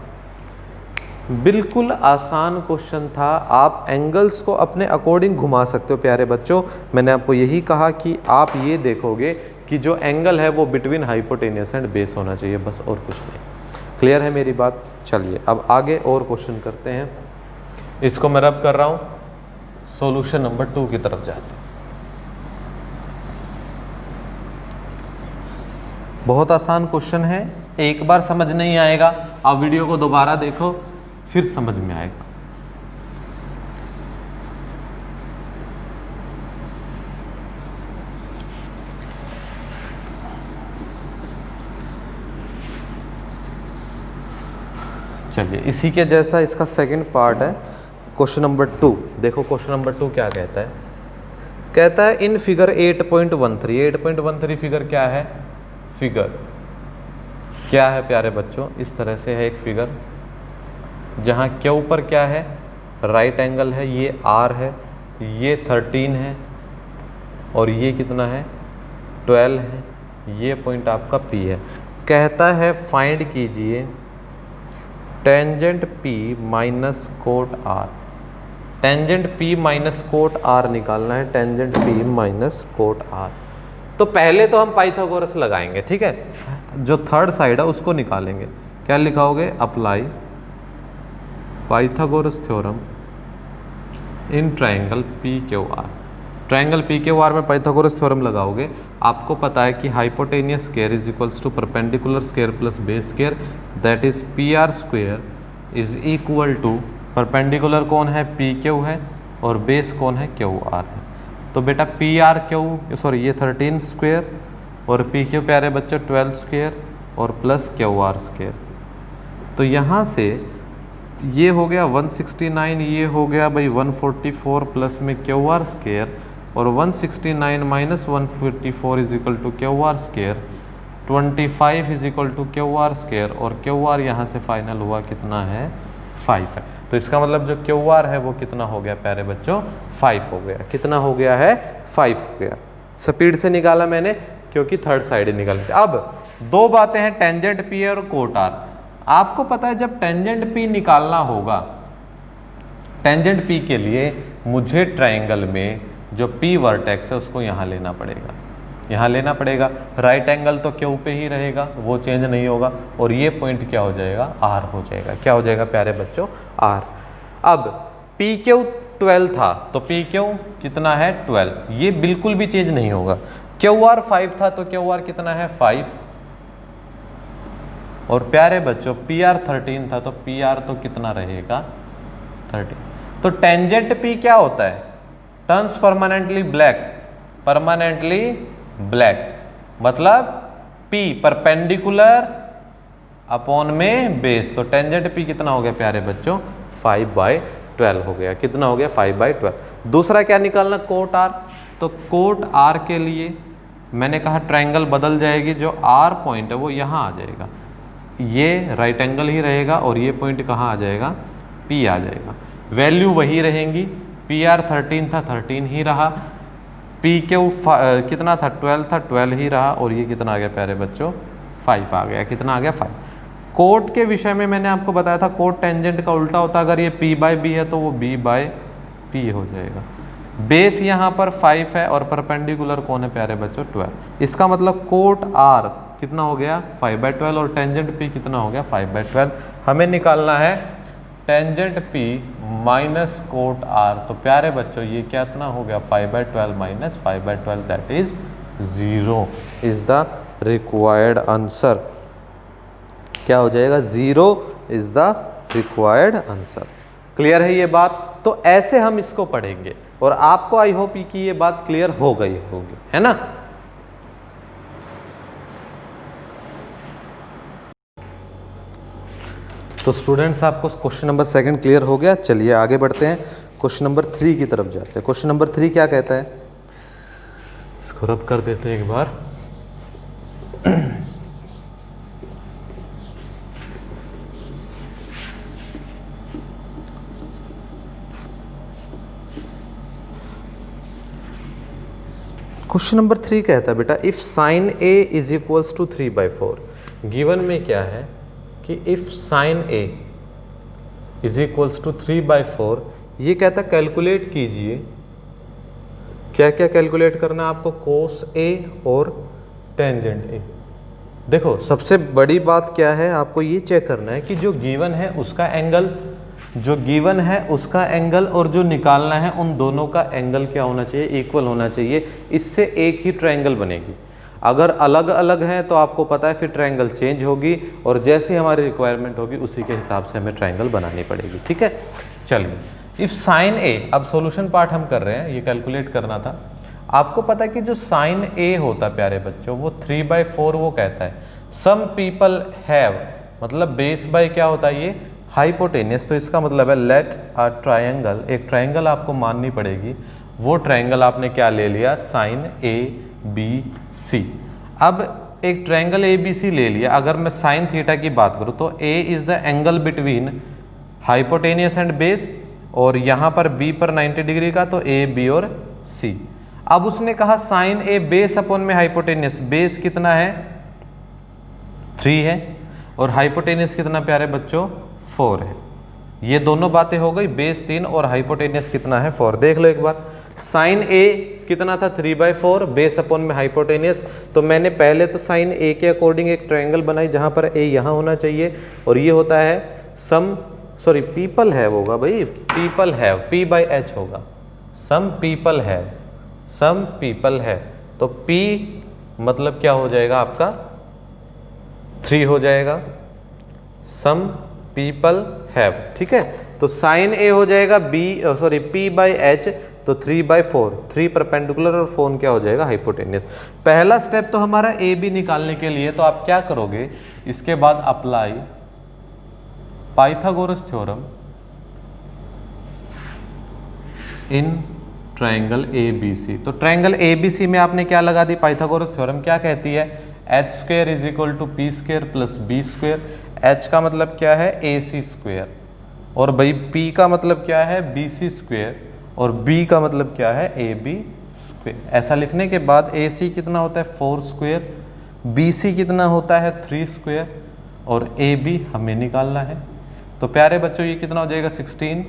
बिल्कुल आसान क्वेश्चन था। आप एंगल्स को अपने अकॉर्डिंग घुमा सकते हो प्यारे बच्चों। मैंने आपको यही कहा कि आप ये देखोगे कि जो एंगल है वो बिटवीन हाइपोटेनियस एंड बेस होना चाहिए, बस और कुछ नहीं। क्लियर है मेरी बात? चलिए अब आगे और क्वेश्चन करते हैं। इसको मैं रब कर रहा हूँ, सॉल्यूशन नंबर 2 की तरफ जाते हैं। बहुत आसान क्वेश्चन है, एक बार समझ नहीं आएगा, आप वीडियो को दोबारा देखो फिर समझ में आएगा। चलिए इसी के जैसा इसका सेकंड पार्ट है, क्वेश्चन नंबर 2। देखो क्वेश्चन नंबर 2 क्या कहता है, कहता है इन फिगर 8.13 फिगर क्या है, फिगर क्या है प्यारे बच्चों, इस तरह से है एक फिगर जहाँ के ऊपर क्या है राइट एंगल है, ये R है, ये 13 है और ये कितना है 12 है, ये पॉइंट आपका P है। कहता है फाइंड कीजिए tangent P minus cot R। Tangent P minus cot R निकालना है, tangent P minus cot R। तो पहले तो हम पाइथागोरस लगाएंगे, ठीक है, जो थर्ड साइड है उसको निकालेंगे। क्या लिखाओगे, apply Pythagoras theorem in triangle PQR। Triangle PQR में पाइथागोरस थ्योरम लगाओगे। आपको पता है कि hypotenuse square is equals to perpendicular square plus base square, that is PR square is equal to, perpendicular कौन है PQ है और बेस कौन है QR है। तो बेटा ये 13 स्क्वायर और PQ प्यारे बच्चों 12 स्क्वायर और प्लस QR स्क्वायर। तो यहाँ से ये हो गया 169, ये हो गया भाई 144 प्लस में QR स्क्वायर और 169 minus 144 is equal to QR square, 25 is equal to QR square और QR यहाँ से फाइनल हुआ कितना है 5 है। तो इसका मतलब जो QR है वो कितना हो गया प्यारे बच्चों 5 हो गया। कितना हो गया है 5 हो गया। स्पीड से निकाला मैंने क्योंकि थर्ड साइड निकालते। अब दो बातें हैं, टेंजेंट P और कोट R। आपको पता है जब टेंजेंट P निकालना होगा, टेंजेंट P के लिए मुझे ट्रायंगल में जो P वर्टेक्स है उसको यहाँ लेना पड़ेगा, यहाँ लेना पड़ेगा। राइट एंगल तो Q पे ही रहेगा, वो चेंज नहीं होगा और ये पॉइंट क्या हो जाएगा R हो जाएगा। क्या हो जाएगा प्यारे बच्चों R। अब PQ 12 था तो PQ कितना है 12, ये बिल्कुल भी चेंज नहीं होगा। QR 5 था तो QR कितना है 5, और प्यारे बच्चों PR 13 था, तो PR तो कितना रहेगा 30। तो टेंजेंट P क्या होता है, टर्न्स परमानेंटली ब्लैक, मतलब P परपेंडिकुलर अपॉन में बेस। तो टेंजेंट P कितना हो गया प्यारे बच्चों 5/12 हो गया। कितना हो गया 5/12। दूसरा क्या निकालना, कोट R। तो कोट R के लिए मैंने कहा ट्रायंगल बदल जाएगी, जो R पॉइंट है वो यहाँ आ जाएगा, ये राइट एंगल ही रहेगा और ये पॉइंट कहाँ आ जाएगा, P आ जाएगा। वैल्यू वही रहेंगी, PR 13 था 13 ही रहा, PQ कितना था 12 था 12 ही रहा, और ये कितना आ गया प्यारे बच्चों 5 आ गया। कितना आ गया 5। कोट के विषय में मैंने आपको बताया था, कोट टेंजेंट का उल्टा होता है, अगर ये P/B है तो वो B/P हो जाएगा। बेस यहाँ पर 5 है और परपेंडिकुलर कौन है प्यारे बच्चों 12। इसका मतलब कोट R कितना हो गया 5/12 और टेंजेंट P कितना हो गया 5/12। हमें निकालना है tangent P minus cot R। तो प्यारे बच्चों ये कितना हो गया 5/12 minus 5/12, that is 0 is the required answer. क्या हो जाएगा 0 is the required answer. Clear है ये बात। तो ऐसे हम इसको पढ़ेंगे और आपको आई होप कि ये बात क्लियर हो गई होगी, है ना। तो स्टूडेंट्स आपको क्वेश्चन नंबर 2 क्लियर हो गया। चलिए आगे बढ़ते हैं, क्वेश्चन नंबर 3 की तरफ जाते हैं। क्वेश्चन नंबर 3 क्या कहता है, इसको रब कर देते हैं एक बार। क्वेश्चन नंबर 3 कहता है बेटा, if sine A is equals to 3/4। Given में क्या है कि if sine A is equals to 3/4, ये कहता है कैलकुलेट कीजिए। क्या क्या कैलकुलेट करना है आपको, कोस A और टेंजेंट A। देखो सबसे बड़ी बात क्या है, आपको ये चेक करना है कि जो गिवन है उसका एंगल और जो निकालना है उन दोनों का एंगल क्या होना चाहिए, इक्वल होना चाहिए। इससे एक ही ट्रायंगल बनेगी। अगर अलग अलग है तो आपको पता है फिर ट्रायंगल चेंज होगी, और जैसी हमारी रिक्वायरमेंट होगी उसी के हिसाब से हमें ट्रायंगल बनानी पड़ेगी। ठीक है, चलिए इफ साइन A, अब सॉल्यूशन पार्ट हम कर रहे हैं, ये कैलकुलेट करना था। आपको पता है कि जो साइन A होता है प्यारे बच्चों, वो 3/4 वो कहता है सम पीपल हैव, मतलब बेस बाय क्या होता है ये हाइपोटेनियस। तो इसका मतलब है लेट अ ट्रायंगल, एक ट्रायंगल आपको माननी पड़ेगी। वो ट्रायंगल आपने क्या ले लिया, साइन ABC। अब एक ट्रायंगल ABC ले लिया। अगर मैं साइन थीटा की बात करूं तो A is the angle between hypotenuse and base, और यहां पर B पर 90 डिग्री का, तो A B और C। अब उसने कहा साइन A बेस अपॉन में हाइपोटेनियस, बेस कितना है 3 है और हाइपोटेनियस कितना प्यारे बच्चों 4 है। ये दोनों बातें हो गई, बेस 3 और हाइपोटेनियस कितना है 4। देख लो एक बार, साइन A कितना था 3/4, बेस अपॉन में हाइपोटेनियस। तो मैंने पहले तो साइन A के अकॉर्डिंग एक ट्रायंगल बनाई जहां पर A यहाँ होना चाहिए, और ये होता है पीपल हैव होगा भाई, पीपल हैव P/H होगा, सम पीपल है। तो P मतलब क्या हो जाएगा आपका 3 हो जाएगा, सम पीपल हैव। ठीक है, तो साइन A हो जाएगा P/H, तो 3/4, 3 परपेंडिकुलर और 4 क्या हो जाएगा हाइपोटेनियस। पहला स्टेप तो हमारा AB निकालने के लिए, तो आप क्या करोगे, इसके बाद apply Pythagoras theorem in triangle ABC। तो ट्रायंगल ABC में आपने क्या लगा दी, पाइथागोरस थ्योरम क्या कहती है, h² is equal to P² plus B²। h का मतलब क्या है AC², और भाई P का मतलब क्या है BC², और B का मतलब क्या है AB²। ऐसा लिखने के बाद AC कितना होता है 4², BC कितना होता है 3², और AB हमें निकालना है। तो प्यारे बच्चों ये कितना हो जाएगा 16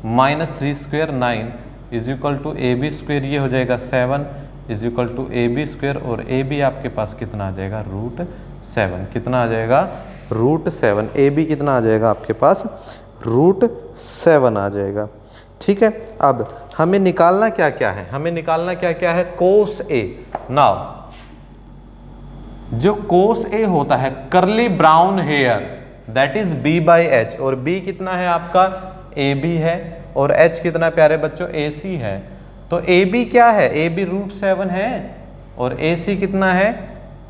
minus 3² 9 is equal to AB², ये हो जाएगा 7 इज इक्वल टू AB², और AB आपके पास कितना आ जाएगा √7। कितना आ जाएगा √7। AB कितना आ जाएगा आपके पास √7 आ जाएगा। ठीक है, अब हमें निकालना क्या क्या है, हमें निकालना क्या क्या है, कोस A। नाउ जो कोस ए होता है curly brown hair that is b by H, और b कितना है आपका ab है और h कितना प्यारे बच्चों ac है। तो ab क्या है, ab √7 है और ac कितना है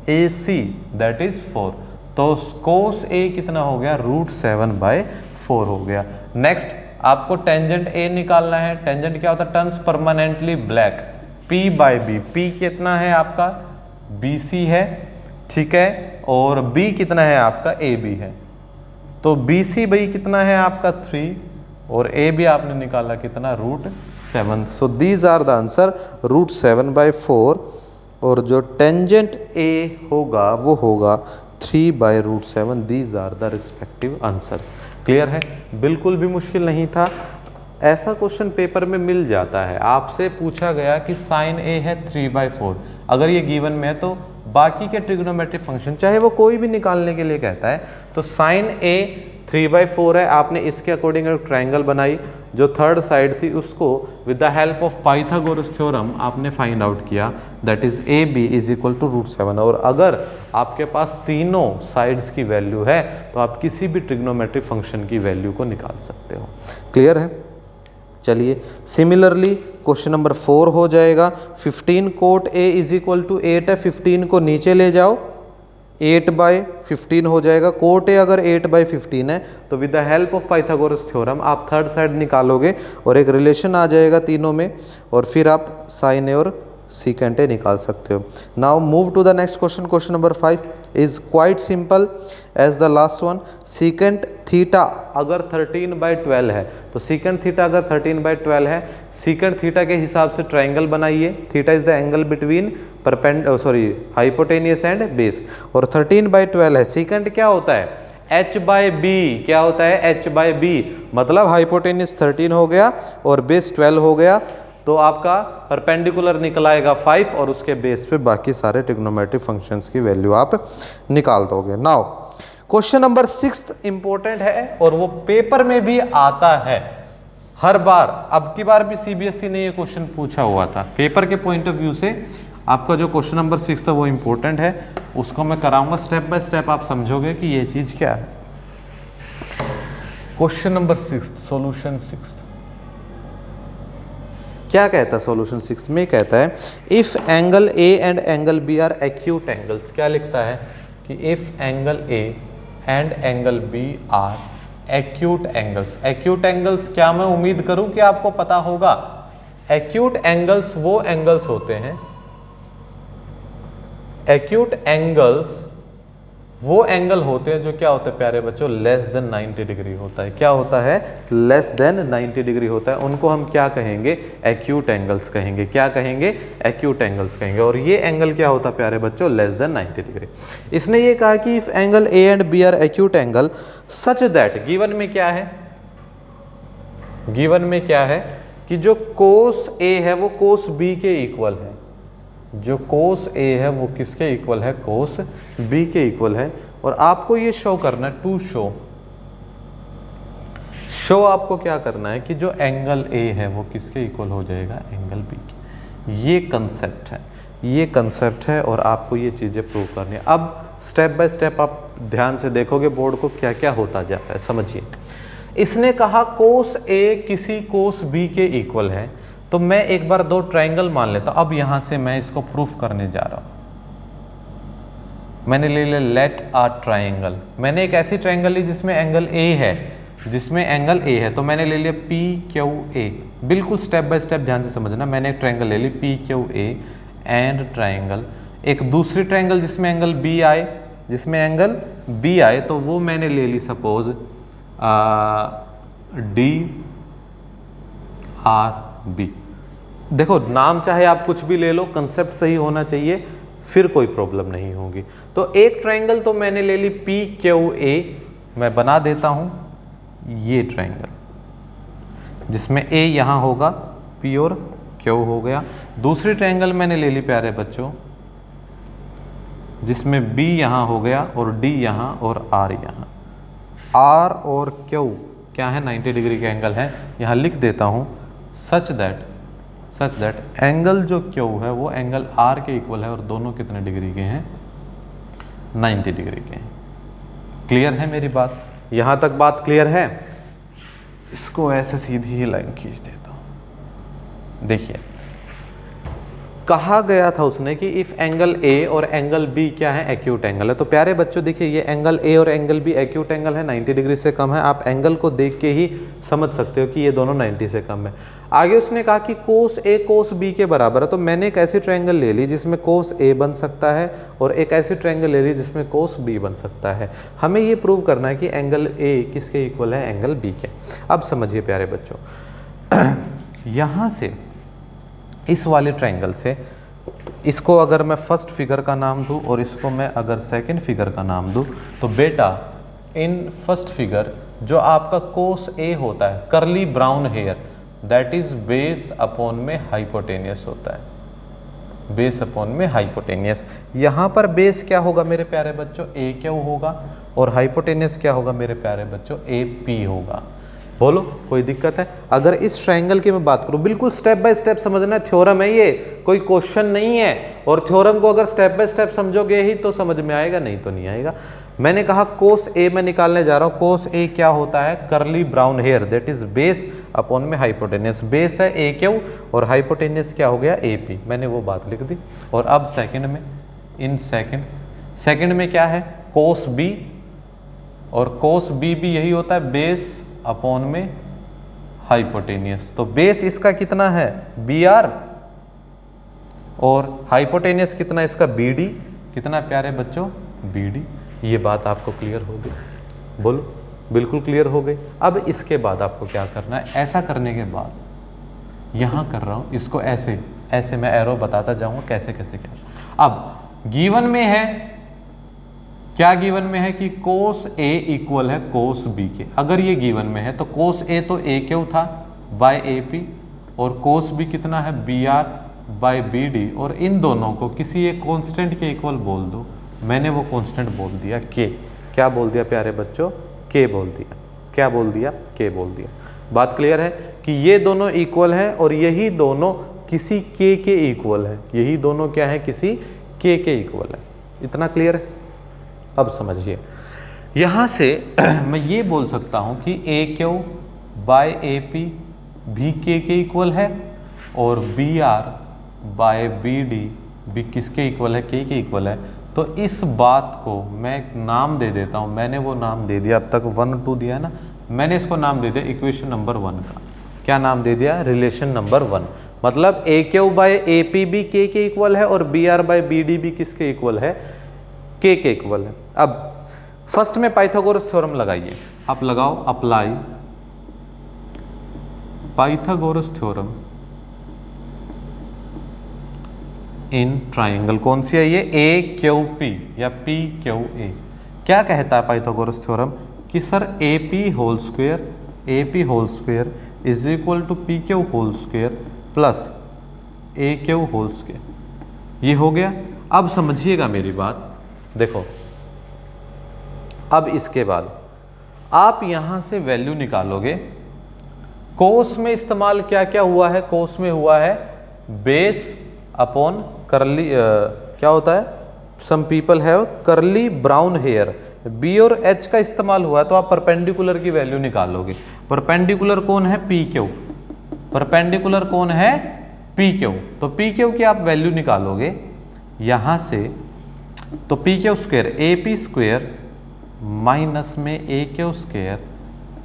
ac दैट इज 4। तो कोस a कितना हो गया √7/4 हो गया। नेक्स्ट आपको टेंजेंट a निकालना है। टेंजेंट क्या होता है, turns permanently black, p by B, p कितना है आपका bc है, ठीक है, और b कितना है आपका ab है। तो bc भाई कितना है आपका 3 और ab आपने निकाला कितना √7। So these are the answer √7/4 और जो टेंजेंट a होगा वो होगा 3/√7। These are the respective answers. Clear है, बिल्कुल भी मुश्किल नहीं था। ऐसा क्वेश्चन पेपर में मिल जाता है, आपसे पूछा गया कि साइन a है 3/4, अगर ये गिवन में है तो बाकी के ट्रिग्नोमेट्रिक फंक्शन चाहे वो कोई भी निकालने के लिए कहता है, तो साइन a 3/4 है। आपने इसके अकॉर्डिंग एक ट्रायंगल बनाई, जो थर्ड साइड थी उसको with the help of Pythagoras theorem आपने फाइंड आउट किया, that is AB is equal to √7। और अगर आपके पास तीनों साइड्स की वैल्यू है तो आप किसी भी ट्रिग्नोमेट्रिक फंक्शन की वैल्यू को निकाल सकते हो। क्लियर है, चलिए सिमिलरली क्वेश्चन नंबर 4 हो जाएगा। 15 cot A is equal to 8 है, 15 को नीचे ले जाओ 8/15 हो जाएगा। कोट ए अगर 8/15 है तो with the help of Pythagoras theorem आप थर्ड साइड निकालोगे और एक रिलेशन आ जाएगा तीनों में, और फिर आप साइन ए और सीकेंट ए निकाल सकते हो। Now move to the next question. Question number 5 is quite simple as the last one. Secant theta अगर 13/12 है, तो सीकेंट थीटा अगर 13/12 है, सीकेंट थीटा के हिसाब से ट्राइंगल बनाइए। Theta is the angle between hypotenuse and base, और 13/12 है। सीकेंट क्या होता है h/b, क्या होता है h/b, मतलब हाइपोटेनियस 13 हो गया और बेस 12 हो गया, तो आपका परपेंडिकुलर निकल आएगा 5 और उसके बेस पे बाकी सारे ट्रिग्नोमेट्रिक फंक्शंस की वैल्यू आप निकाल दोगे। नाउ क्वेश्चन नंबर 6 इंपॉर्टेंट है और वो पेपर में भी आता है हर बार। अब की बार भी CBSE ने ये क्वेश्चन पूछा हुआ था। पेपर के पॉइंट ऑफ व्यू से आपका जो क्वेश्चन नंबर 6 था वो इंपॉर्टेंट है, उसको मैं कराऊंगा स्टेप बाय स्टेप, आप समझोगे कि ये चीज क्या है। क्वेश्चन नंबर 6 सॉल्यूशन 6 क्या कहता है, सॉल्यूशन 6 में कहता है if angle A and angle B are acute angles. क्या लिखता है कि if angle A and angle B are acute angles. Acute angles क्या, मैं उम्मीद करूं कि आपको पता होगा। एक्यूट एंगल्स वो एंगल्स होते हैं, एक्यूट एंगल्स वो एंगल होते हैं जो क्या होते हैं प्यारे बच्चों, लेस देन 90 डिग्री होता है। क्या होता है, लेस देन 90 डिग्री होता है। उनको हम क्या कहेंगे, एक्यूट एंगल्स कहेंगे। क्या कहेंगे, एक्यूट एंगल्स कहेंगे। और ये एंगल क्या होता है प्यारे बच्चों, लेस देन 90 डिग्री। इसने ये कहा कि if angle A and B are acute angle such that, given में क्या है, गिवन में क्या है कि जो कोस A है वो कोस B के इक्वल है। जो कोस A है वो किसके इक्वल है, कोस B के इक्वल है। और आपको ये शो करना है, टू शो आपको क्या करना है कि जो एंगल A है वो किसके इक्वल हो जाएगा, एंगल B के। ये कंसेप्ट है, ये कंसेप्ट है और आपको ये चीज़ें प्रूव करनी है। अब स्टेप बाय स्टेप आप ध्यान से देखोगे बोर्ड को क्या क्या होता जाता है, समझिए। इसने कहा कोस A किसी कोस B के इक्वल है, तो मैं एक बार दो ट्रायंगल मान लेता हूं। अब यहां से मैं इसको प्रूफ करने जा रहा हूं। मैंने ले लिया लेट आ ट्रायंगल। मैंने एक ऐसी ट्रायंगल ली जिसमें एंगल A है, जिसमें एंगल A है, तो मैंने ले लिया PQA। बिल्कुल स्टेप बाय स्टेप ध्यान से समझना। मैंने एक ट्रायंगल ले ली PQA एंड ट्रायंगल। एक दूसरी ट्रायंगल जिसमें एंगल B आए, जिसमें एंगल B आए, तो वो मैंने ले ली सपोज DRB। देखो नाम चाहे आप कुछ भी ले लो, कंसेप्ट सही होना चाहिए, फिर कोई प्रॉब्लम नहीं होगी। तो एक ट्रायंगल तो मैंने ले ली PQA, मैं बना देता हूं ये ट्रायंगल जिसमें A यहां होगा, P और Q हो गया। दूसरी ट्रायंगल मैंने ले ली प्यारे बच्चों जिसमें B यहां हो गया और D यहां और R यहां। R और Q क्या है, 90 डिग्री के एंगल है। यहां लिख देता हूं सच दैट एंगल जो Q है वो एंगल R के इक्वल है और दोनों कितने डिग्री के हैं, 90 डिग्री के हैं। क्लियर है मेरी बात? यहाँ तक बात क्लियर है? इसको ऐसे सीधी ही लाइन खींच देता हूँ। देखिए कहा गया था उसने कि इफ एंगल ए और एंगल बी क्या है, एक्यूट एंगल है। तो प्यारे बच्चों देखिए ये एंगल ए और एंगल बी एक्यूट एंगल है, 90 डिग्री से कम है। आप एंगल को देख के ही समझ सकते हो कि ये दोनों 90 से कम है। आगे उसने कहा कि कोस ए कोस बी के बराबर है। तो मैंने एक ऐसी ट्रायंगल ले ली जिसमें कोस ए बन सकता है और एक ऐसी ट्रायंगल ले ली जिसमें कोस बी बन सकता है। हमें ये प्रूव करना है कि एंगल ए किसके इक्वल है, एंगल बी के। अब समझिए प्यारे बच्चों, यहाँ से इस वाले ट्रायंगल से इसको अगर मैं फर्स्ट फिगर का नाम दूं और इसको मैं अगर सेकंड फिगर का नाम दूं, तो बेटा इन फर्स्ट फिगर जो आपका कोस ए होता है, curly brown hair, that is base upon में हाइपोटेनियस होता है, बेस अपॉन में हाइपोटेनियस। यहाँ पर बेस क्या होगा मेरे प्यारे बच्चों, ए क्यू होगा, और हाइपोटेनियस क्या होगा मेरे प्यारे बच्चों, ए पी होगा। बोलो कोई दिक्कत है? अगर इस ट्रायंगल की मैं बात करूं, बिल्कुल स्टेप बाय स्टेप समझना है, थ्योरम है ये, कोई क्वेश्चन नहीं है। और थ्योरम को अगर स्टेप बाय स्टेप समझोगे ही तो समझ में आएगा, नहीं तो नहीं आएगा। मैंने कहा कोस ए मैं निकालने जा रहा हूं। कोस ए क्या होता है, curly brown hair, that is base upon में हाइपोटेनियस। बेस है ए क्यू और हाइपोटेनियस क्या हो गया, ए पी। मैंने वो बात लिख दी। और अब सेकंड में, इन सेकंड में क्या है, कोस बी, और कोस बी भी यही होता है, बेस अपॉन में हाइपोटेनियस। तो बेस इसका कितना है, बी आर, और हाइपोटेनियस कितना इसका, बी डी। कितना प्यारे बच्चों, बी डी। ये बात आपको क्लियर हो गई? बोलो बिल्कुल क्लियर हो गई। अब इसके बाद आपको क्या करना है, ऐसा करने के बाद यहाँ कर रहा हूँ इसको ऐसे ऐसे, मैं एरो बताता जाऊँगा कैसे कैसे क्या। अब गिवन में है क्या, गिवन में है कि कोस ए इक्वल है कोस बी के। अगर ये गिवन में है तो कोस ए तो ए क्यू था बाय ए पी, और कोस बी कितना है, B R by B D, और इन दोनों को किसी एक कांस्टेंट के इक्वल बोल दो। मैंने वो कांस्टेंट बोल दिया के। क्या बोल दिया प्यारे बच्चों, के बोल दिया। क्या बोल दिया, के बोल दिया। बात क्लियर है कि ये दोनों इक्वल है और यही दोनों किसी के इक्वल है। यही दोनों क्या है, किसी के इक्वल है। इतना क्लियर है? अब समझिए, यहाँ से मैं ये बोल सकता हूँ कि A Q by A P भी के इक्वल है, और B R by B D भी किसके इक्वल है, के इक्वल है। तो इस बात को मैं एक नाम दे देता हूँ। मैंने वो नाम दे दिया, अब तक 1 2 दिया है ना, मैंने इसको नाम दे दिया इक्वेशन नंबर 1 का। क्या नाम दे दिया, रिलेशन नंबर 1। मतलब A Q by A P भी के इक्वल है और B R by B D भी किसके इक्वल है, के इक्वल है। अब फर्स्ट में पाइथागोरस थ्योरम लगाइए। आप लगाओ, apply Pythagoras theorem in triangle. कौन सी है ये, ए क्यू पी या पी क्यू ए। क्या कहता है पाइथागोरस थ्योरम कि sir A P whole square is equal to P Q whole square plus A Q whole square. ये हो गया। अब समझिएगा मेरी बात, देखो अब इसके बाद आप यहां से वैल्यू निकालोगे। कोस में इस्तेमाल क्या क्या हुआ है, कोस में हुआ है बेस अपॉन कर्ली, क्या होता है, some people have curly brown hair. B और एच का इस्तेमाल हुआ है, तो आप परपेंडिकुलर की वैल्यू निकालोगे। परपेंडिकुलर कौन है, पी क्यू। परपेंडिकुलर कौन है, पी क्यू। तो पी क्यू की आप वैल्यू निकालोगे यहां से, तो P Q square A P square minus में A Q square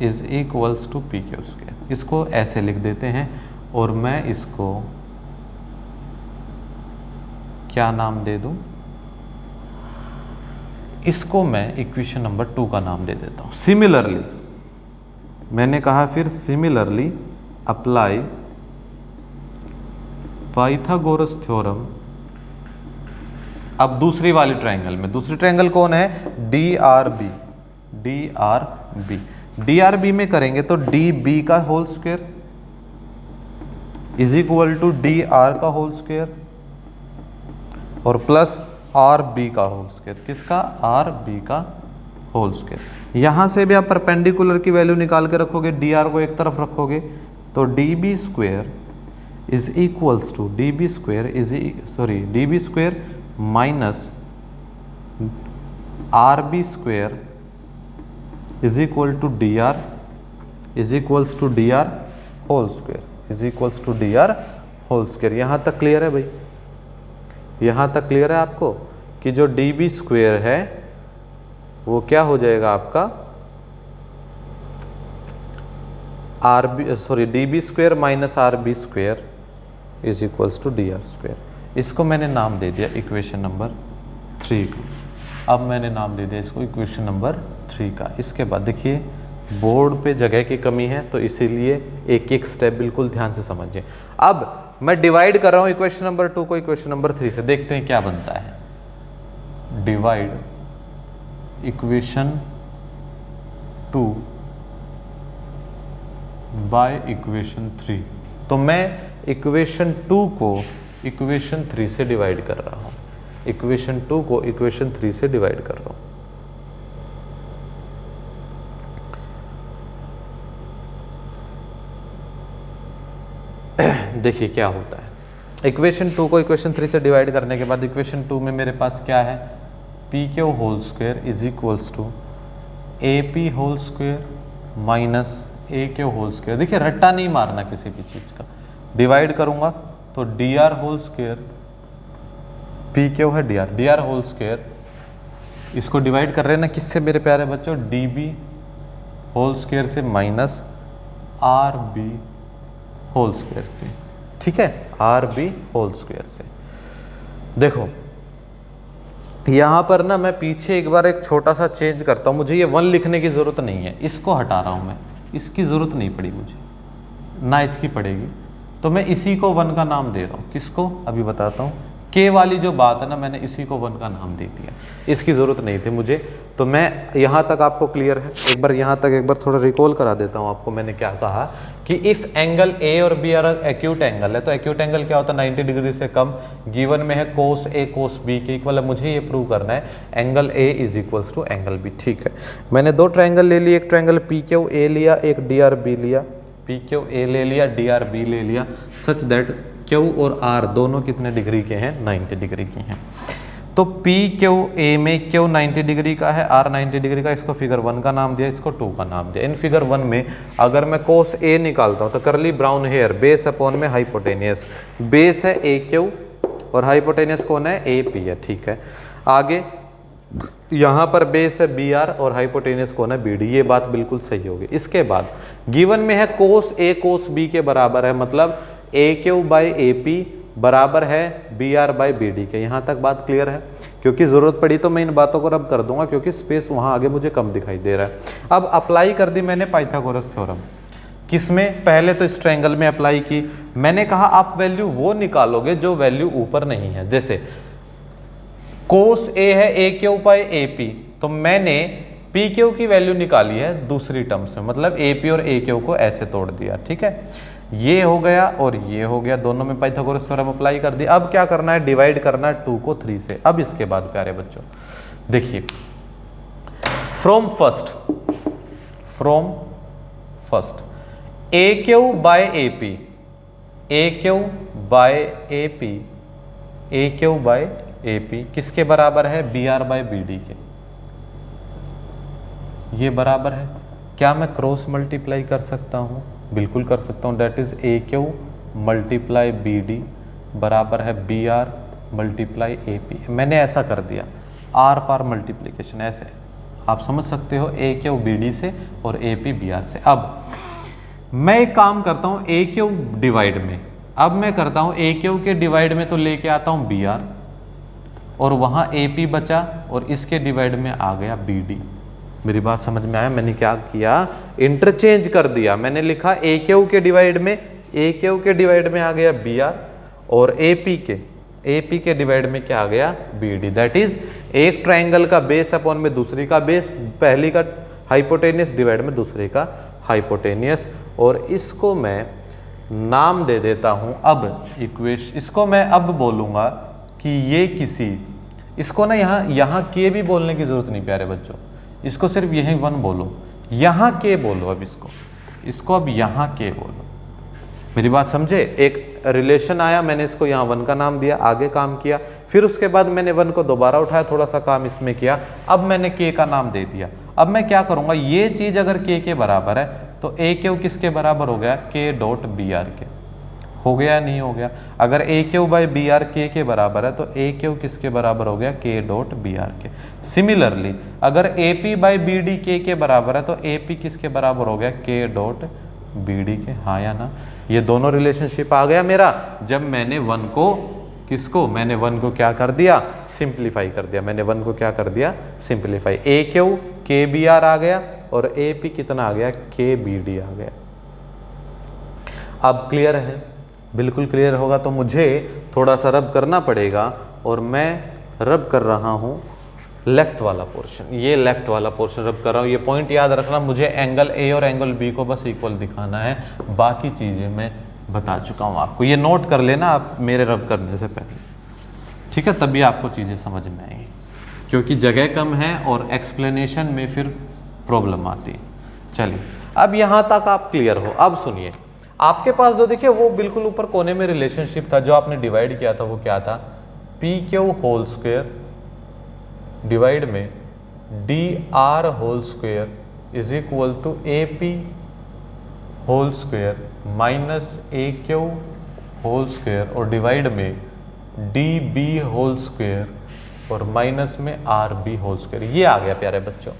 is equals to P Q square. इसको ऐसे लिख देते हैं, और मैं इसको क्या नाम दे दूं, इसको मैं इक्वेशन नंबर 2 का नाम दे देता हूं। सिमिलरली, मैंने कहा फिर सिमिलरली अप्लाई पाइथागोरस थ्योरम। अब दूसरी वाली ट्रायंगल में, दूसरी ट्रायंगल कौन है, D R B. D R B में करेंगे तो डी बी का whole square is equal to D R का होल स्क्वायर और प्लस आर बी का होल स्क्वायर। किसका, आर बी का होल स्क्वायर। यहां से भी आप परपेंडिकुलर की वैल्यू निकाल के रखोगे, डी आर को एक तरफ रखोगे, तो D B square is equals to D B square minus RB square is equal to DR is equals to DR whole square is equals to DR whole square. यहां तक क्लियर है भाई? यहां तक क्लियर है आपको कि जो DB स्क्वेयर है वो क्या हो जाएगा आपका DB square minus RB square is equals to DR square. इसको मैंने नाम दे दिया इक्वेशन नंबर 3 का। अब मैंने नाम दे दिया इसको इक्वेशन नंबर 3 का। इसके बाद देखिए बोर्ड पे जगह की कमी है तो इसीलिए एक एक स्टेप बिल्कुल ध्यान से समझिए। अब मैं डिवाइड कर रहा हूं इक्वेशन नंबर 2 को इक्वेशन नंबर 3 से, देखते हैं क्या बनता है। Divide equation 2 by equation 3। तो मैं इक्वेशन 2 को इक्वेशन 3 से डिवाइड कर रहा हूं। इक्वेशन 2 को इक्वेशन 3 से डिवाइड कर रहा हूं। देखिए क्या होता है। इक्वेशन 2 को इक्वेशन 3 से डिवाइड करने के बाद इक्वेशन 2 में मेरे पास क्या है, PQ whole square is equals to AP whole square minus AQ whole square. देखिए रट्टा नहीं मारना किसी भी चीज का। डिवाइड करूंगा तो DR होल स्क्वायर, PQ है DR होल स्क्वायर, इसको डिवाइड कर रहे हैं ना किससे मेरे प्यारे बच्चों, DB होल स्क्वायर से माइनस RB होल स्क्वायर से। ठीक है, RB होल स्क्वायर से। देखो यहां पर ना मैं पीछे एक बार एक छोटा सा चेंज करता हूं। मुझे ये 1 लिखने की जरूरत नहीं है, इसको हटा रहा हूं मैं, इसकी जरूरत नहीं पड़ी मुझे, ना इसकी पड़ेगी। तो मैं इसी को 1 का नाम दे रहा हूं। किसको, अभी बताता हूं। K वाली जो बात है ना, मैंने इसी को 1 का नाम दे दिया, इसकी जरूरत नहीं थी मुझे। तो मैं यहां तक आपको क्लियर है। एक बार यहां तक एक बार थोड़ा रिकॉल करा देता हूं आपको। मैंने क्या कहा कि इफ एंगल A और B आर एक्यूट एंगल है, तो एक्यूट एंगल क्या होता है, 90 डिग्री से कम। गिवन में है cos A cos B के इक्वल है। मुझे ये प्रूव करना है angle A is equals to angle B। ठीक है, मैंने 2 ट्रायंगल ले लिए। एक ट्रायंगल PQA लिया, एक DRB लिया। PQA ले लिया, DRB ले लिया, सच दैट Q और R दोनों कितने डिग्री के हैं, 90 डिग्री के हैं। तो PQA में Q 90 डिग्री का है, R 90 डिग्री का। इसको फिगर 1 का नाम दिया, इसको 2 का नाम दिया। इन फिगर 1 में अगर मैं cos A निकालता हूं तो करली ब्राउन हेयर बेस अपॉन में हाइपोटेनियस। बेस है AQ और हाइपोटेनियस कौन है, AP है। ठीक है, आगे यहां पर बेस है BR और हाइपोटेनियस कौन है, BD। ये बात बिल्कुल सही होगी। इसके बाद गिवन में है cos A cos B के बराबर है, मतलब AQ बाई AP बराबर है BR बाई BD के। यहाँ तक बात क्लियर है? क्योंकि ज़रूरत पड़ी तो मैं इन बातों को रब कर दूंगा, क्योंकि स्पेस वहाँ आगे मुझे कम दिखाई दे रहा है। अब अप्लाई कर दी मैंने पाइथागोरस थ्योरम। किसमें, पहले तो इस ट्रायंगल में अप्लाई की। मैंने कहा आप वैल्यू वो निकालोगे जो वैल्यू ऊपर नहीं है। जैसे cos A है AQ बाई AP, तो मैंने PQ की वैल्यू निकाली है दूसरी टर्म्स में, मतलब AP और AQ को ऐसे तोड़ दिया। ठीक है, ये हो गया और ये हो गया, दोनों में पाइथागोरस थ्योरम अप्लाई कर दिया। अब क्या करना है, डिवाइड करना है 2 को 3 से। अब इसके बाद प्यारे बच्चों देखिए, from first AQ by AP, AQ by AP, AQ by AP किसके बराबर है, BR बाय BD के। ये बराबर है। क्या मैं क्रॉस मल्टीप्लाई कर सकता हूं, बिल्कुल कर सकता हूं। That is AQ multiply BD बराबर है BR मल्टीप्लाई AP। मैंने ऐसा कर दिया, आर पार मल्टीप्लीकेशन, ऐसे आप समझ सकते हो, AQ BD से और AP BR से। अब मैं एक काम करता हूं AQ डिवाइड में, अब मैं करता हूं AQ के डिवाइड में तो लेके आता हूं BR, और वहां AP बचा और इसके डिवाइड में आ गया BD। मेरी बात समझ में आया? मैंने क्या किया, इंटरचेंज कर दिया। मैंने लिखा AQ के डिवाइड में, AQ के डिवाइड में आ गया BR, और AP के डिवाइड में क्या आ गया, BD। दैट इज एक ट्रायंगल का बेस अपॉन में दूसरी का बेस, पहली का हाइपोटेनियस डिवाइड में दूसरे का हाइपोटेनियस। और इसको मैं नाम दे देता हूं अब इक्वेशन, इसको मैं अब बोलूंगा कि ये किसी, इसको ना यहाँ के भी बोलने की जरूरत नहीं प्यारे बच्चों, इसको सिर्फ यही 1 बोलो, यहाँ के बोलो। अब इसको अब यहाँ के बोलो। मेरी बात समझे? एक एक रिलेशन आया, मैंने इसको यहाँ 1 का नाम दिया, आगे काम किया, फिर उसके बाद मैंने 1 को दोबारा उठाया, थोड़ा सा काम इसमें किया, अब मैंने k का नाम दे दिया। अब मैं क्या करूँगा, ये चीज़ अगर k के बराबर है तो a क्यू किसके बराबर हो गया, k डॉट बी आर के। हो गया या नहीं हो गया? अगर ए क्यू बाई बी आर के बराबर है तो ए क्यू किसके बराबर हो गया, के डॉट बी आर के। सिमिलरली अगर A P by B D के बराबर है तो ए पी किसके बराबर हो गया, के डॉट बी डी के। हाँ या ना? ये दोनों रिलेशनशिप आ गया मेरा जब मैंने 1 को किसको, मैंने 1 को क्या कर दिया, सिंप्लीफाई कर दिया। मैंने 1 को क्या कर दिया, सिंप्लीफाई। ए क्यू के बी आर आ गया और ए पी कितना आ गया, के बी डी आ गया। अब क्लियर है? बिल्कुल क्लियर होगा। तो मुझे थोड़ा सा रब करना पड़ेगा और मैं रब कर रहा हूँ लेफ्ट वाला पोर्शन, ये लेफ्ट वाला पोर्शन रब कर रहा हूँ। ये पॉइंट याद रखना, मुझे एंगल ए और एंगल बी को बस इक्वल दिखाना है, बाकी चीज़ें मैं बता चुका हूँ आपको। ये नोट कर लेना आप मेरे रब करने से पहले, ठीक है? तभी आपको चीज़ें समझ में आएंगी, क्योंकि जगह कम है और एक्सप्लेनेशन में फिर प्रॉब्लम आती है। चलिए अब यहाँ तक आप क्लियर हो। अब सुनिए, आपके पास जो देखिए वो बिल्कुल ऊपर कोने में रिलेशनशिप था जो आपने डिवाइड किया था, वो क्या था, P Q whole square divide में D R whole square is equal to A P whole square minus A Q whole square और डिवाइड में डी बी होल स्क्वायर और माइनस में आर बी होल स्क्वायर। ये आ गया प्यारे बच्चों।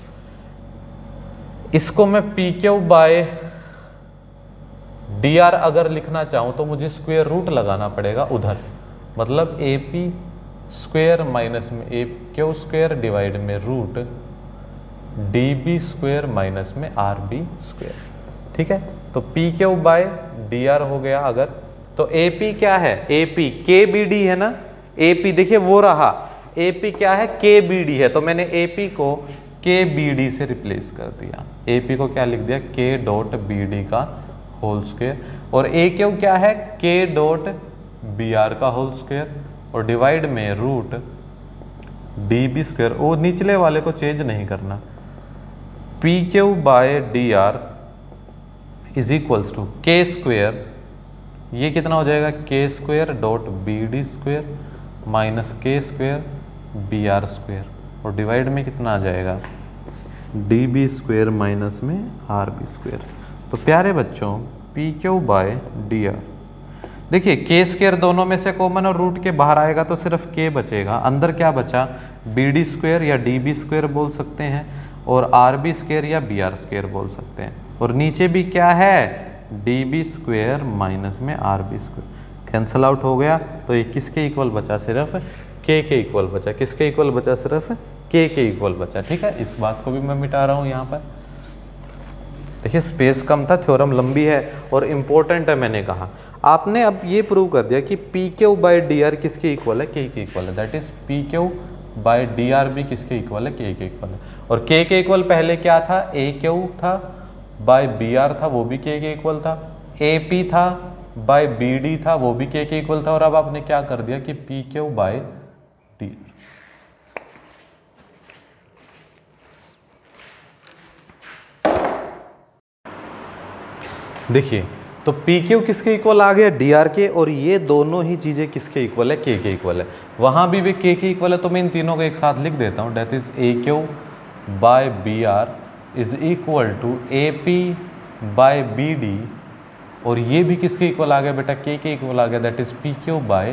इसको मैं P Q by D R अगर लिखना चाहूं तो मुझे स्क्वायर रूट लगाना पड़ेगा उधर, मतलब ए पी स्क्वायर माइनस में ए क्यू स्क्वायर डिवाइड में root D B square minus में आर बी स्क्वायर। ठीक है, तो P Q by D R हो गया अगर, तो ए पी क्या है, ए पी के बी डी है ना, ए पी देखिए वो रहा, ए पी क्या है, के बी डी है, तो मैंने ए पी को के बी डी से रिप्लेस कर दिया। ए पी को क्या लिख दिया, के डॉट बी डी का होल स्क्वायर, और ए क्यू क्या है, के डॉट बी आर का होल स्क्वायर, और डिवाइड में रूट डी बी स्क्वायर, वो निचले वाले को चेंज नहीं करना, P Q by D R is equals to K square, ये कितना हो जाएगा, K square dot B D square minus K square B R square, और डिवाइड में कितना आ जाएगा, डी बी स्क्वायर माइनस में आर बी स्क्वायर। तो प्यारे बच्चों P Q by D R, देखिए के स्क्वायर दोनों में से कॉमन और रूट के बाहर आएगा तो सिर्फ के बचेगा, अंदर क्या बचा, बी डी स्क्वायर या डी बी स्क्वायर बोल सकते हैं, और आर बी स्क्वायर या बी आर स्क्वायर बोल सकते हैं, और नीचे भी क्या है, डी बी स्क्वायर माइनस में R B square, cancel out हो गया। तो ये किसके इक्वल बचा, सिर्फ के इक्वल बचा। किसके इक्वल बचा, सिर्फ के इक्वल बचा। ठीक है, इस बात को भी मैं मिटा रहा हूँ यहाँ पर। देखिए स्पेस कम था, थ्योरम लंबी है और इम्पोर्टेंट है, मैंने कहा। आपने अब ये प्रूव कर दिया कि P Q by D R किसके इक्वल है, के इक्वल है, that is P Q by D R भी किसके इक्वल है, के इक्वल है। और के इक्वल पहले क्या था, ए क्यू था बाय बी आर था, वो भी के इक्वल था, ए पी था बाय बी डी था, वो भी के इक्वल था, और अब आपने क्या कर दिया कि पी क्यू बाय डी। देखिए तो पी क्यू किसके इक्वल आ गया, डी आर के, और ये दोनों ही चीज़ें किसके इक्वल है, के इक्वल है। वहाँ भी वे के इक्वल है, तो मैं इन तीनों को एक साथ लिख देता हूँ, that is A Q by B R is equal to A P by B D, और ये भी किसके इक्वल आ गया बेटा, के इक्वल आ गया, that is P Q by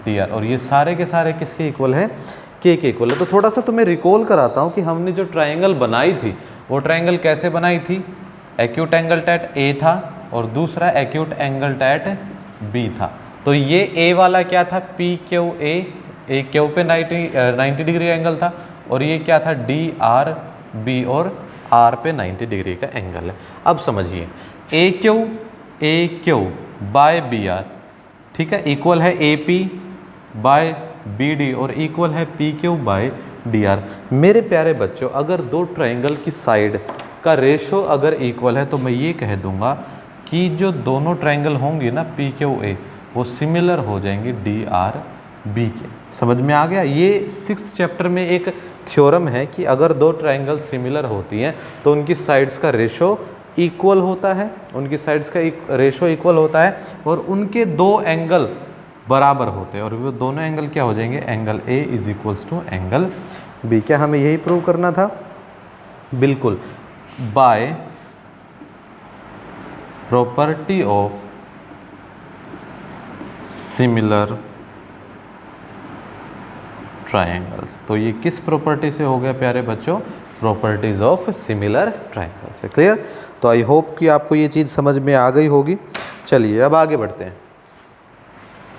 D R, और ये सारे के सारे किसके इक्वल है, के इक्वल है। तो थोड़ा सा तुम्हें रिकॉल कराता हूँ कि हमने जो ट्राइंगल बनाई थी वो ट्राइंगल कैसे बनाई थी, एक्यूट एंगल एट ए था और दूसरा एक्यूट एंगल एट बी था। तो ये ए वाला क्या था, पी क्यू ए क्यू पे 90 डिग्री एंगल था, और ये क्या था, डी आर बी, और आर पे 90 डिग्री का एंगल है। अब समझिए A Q by B R, ठीक है, इक्वल है A P by B D, और इक्वल है P Q by D R. मेरे प्यारे बच्चों, अगर दो ट्राइंगल की साइड का रेशो अगर इक्वल है तो मैं ये कह दूंगा कि जो दोनों ट्राइंगल होंगी ना पी क्यू ए, वो सिमिलर हो जाएंगे डी आर बी के। समझ में आ गया? ये 6th चैप्टर में एक थ्योरम है कि अगर दो ट्राइंगल सिमिलर होती हैं तो उनकी साइड्स का रेशो इक्वल होता है, उनकी साइड्स का रेशो इक्वल होता है और उनके दो एंगल बराबर होते हैं और वो दोनों एंगल क्या हो जाएंगे, angle A is equals to angle B. क्या हमें यही प्रूव करना था? बिल्कुल, by property of similar triangles. तो ये किस प्रॉपर्टी से हो गया प्यारे बच्चों? प्रॉपर्टीज ऑफ सिमिलर ट्रायंगल से। क्लियर? तो आई होप कि आपको ये चीज़ समझ में आ गई होगी। चलिए अब आगे बढ़ते हैं,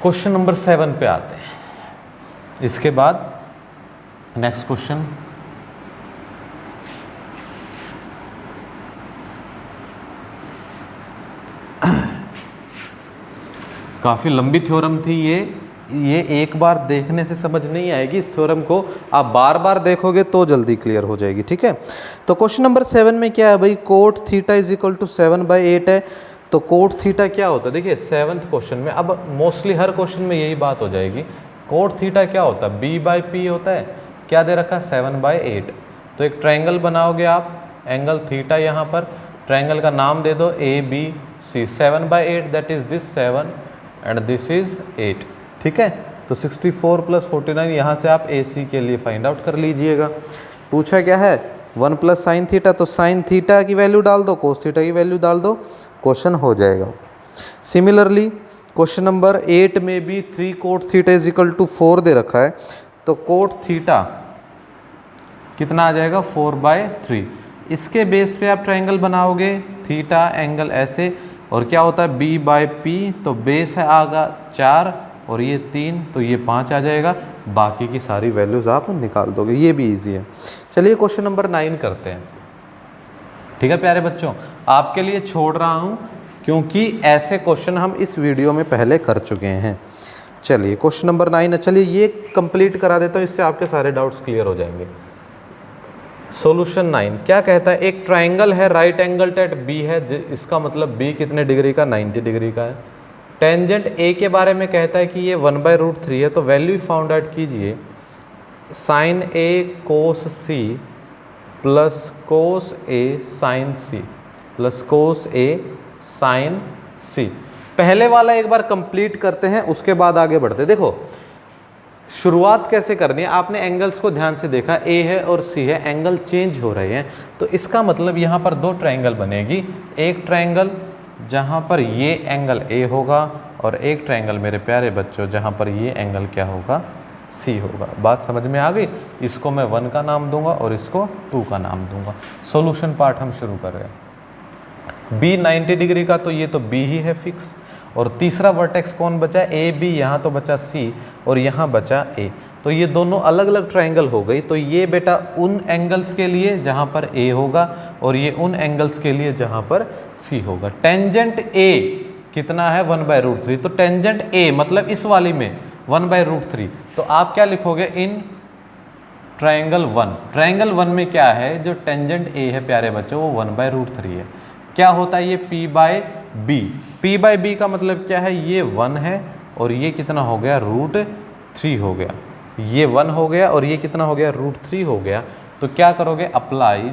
क्वेश्चन नंबर 7 पे आते हैं। इसके बाद नेक्स्ट क्वेश्चन, काफ़ी लंबी थ्योरम थी ये एक बार देखने से समझ नहीं आएगी। इस थ्योरम को आप बार बार देखोगे तो जल्दी क्लियर हो जाएगी। ठीक है, तो क्वेश्चन नंबर 7 में क्या है भाई, cot theta is equal to 7/8 है। तो कोट थीटा क्या होता है? देखिए 7th क्वेश्चन में, अब मोस्टली हर क्वेश्चन में यही बात हो जाएगी। कोट थीटा क्या होता है? b/p होता है। क्या दे रखा है? 7/8। तो एक ट्रायंगल बनाओगे आप, एंगल थीटा, यहाँ पर ट्रायंगल का नाम दे दो ABC। 7/8 that is this 7 and this is 8। ठीक है, तो 64 + 49 यहाँ से आप AC के लिए फाइंड आउट कर लीजिएगा। पूछा क्या है? 1 + sin थीटा, तो sin थीटा की वैल्यू डाल दो, cos थीटा की वैल्यू डाल दो, क्वेश्चन हो जाएगा। सिमिलरली क्वेश्चन नंबर 8 में भी 3 cot theta is equal to 4 दे रखा है। तो cot थीटा कितना आ जाएगा? 4/3। इसके बेस पे आप ट्रायंगल बनाओगे, थीटा एंगल ऐसे, और क्या होता है b/p, तो बेस है आगा 4 और ये 3, तो ये 5 आ जाएगा। बाकी की सारी वैल्यूज़ आप निकाल दोगे, ये भी इजी है। चलिए क्वेश्चन नंबर 9 करते हैं। ठीक है प्यारे बच्चों, आपके लिए छोड़ रहा हूँ क्योंकि ऐसे क्वेश्चन हम इस वीडियो में पहले कर चुके हैं। चलिए क्वेश्चन नंबर 9 है, चलिए ये कंप्लीट करा देता हूँ, इससे आपके सारे डाउट्स क्लियर हो जाएंगे। सॉल्यूशन 9 क्या कहता है? एक ट्रायंगल है, राइट एंगल एट बी है, इसका मतलब बी कितने डिग्री का? 90 डिग्री का है। टेंजेंट ए के बारे में कहता है कि ये 1/√3 है, तो वैल्यू फाउंड आउट कीजिए। sin A cos C plus cos A sin C plus cos A sin C। पहले वाला एक बार कंप्लीट करते हैं, उसके बाद आगे बढ़ते हैं। देखो शुरुआत कैसे करनी है, आपने एंगल्स को ध्यान से देखा, ए है और सी है, एंगल चेंज हो रहे हैं, तो इसका मतलब यहाँ पर दो ट्रायंगल बनेगी। एक ट्रायंगल जहाँ पर ये एंगल ए होगा और एक ट्रायंगल मेरे प्यारे बच्चों जहाँ पर ये एंगल क्या होगा? सी होगा। बात समझ में आ गई? इसको मैं 1 का नाम दूंगा और इसको 2 का नाम दूंगा। सॉल्यूशन पार्ट हम शुरू कर रहे हैं। बी 90 डिग्री का, तो ये तो बी ही है फिक्स, और तीसरा वर्टेक्स कौन बचा? ए बी, यहाँ तो बचा सी और यहाँ बचा ए, तो ये दोनों अलग अलग ट्रायंगल हो गई। तो ये बेटा उन एंगल्स के लिए जहाँ पर ए होगा और ये उन एंगल्स के लिए जहाँ पर सी होगा। टेंजेंट ए कितना है? 1/√3। तो टेंजेंट ए मतलब इस वाली में 1/√3, तो आप क्या लिखोगे? In triangle 1। ट्रायंगल 1 में क्या है? जो टेंजेंट ए है प्यारे बच्चों वो 1/√3 है। क्या होता है ये? p/b। p/b का मतलब क्या है? ये 1 है और ये कितना हो गया? √3 हो गया। ये 1 हो गया और ये कितना हो गया? √3 हो गया। तो क्या करोगे? Apply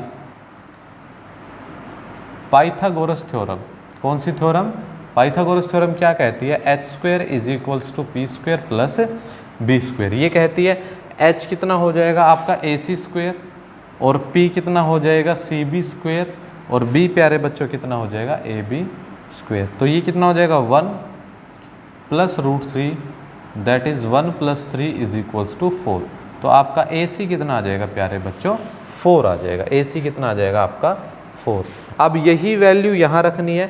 Pythagoras theorem. कौन सी थ्योरम? पाइथागोरस थ्योरम क्या कहती है? h² = p² + b²। ये कहती है h कितना हो जाएगा आपका? ac² और p कितना हो जाएगा? cb² और b प्यारे बच्चों कितना हो जाएगा? ab²। तो ये कितना हो जाएगा? 1 + √3 दैट इज 1 + 3 = 4। तो आपका AC कितना आ जाएगा प्यारे बच्चों? 4 आ जाएगा। AC कितना आ जाएगा आपका? 4। अब यही वैल्यू यहाँ रखनी है।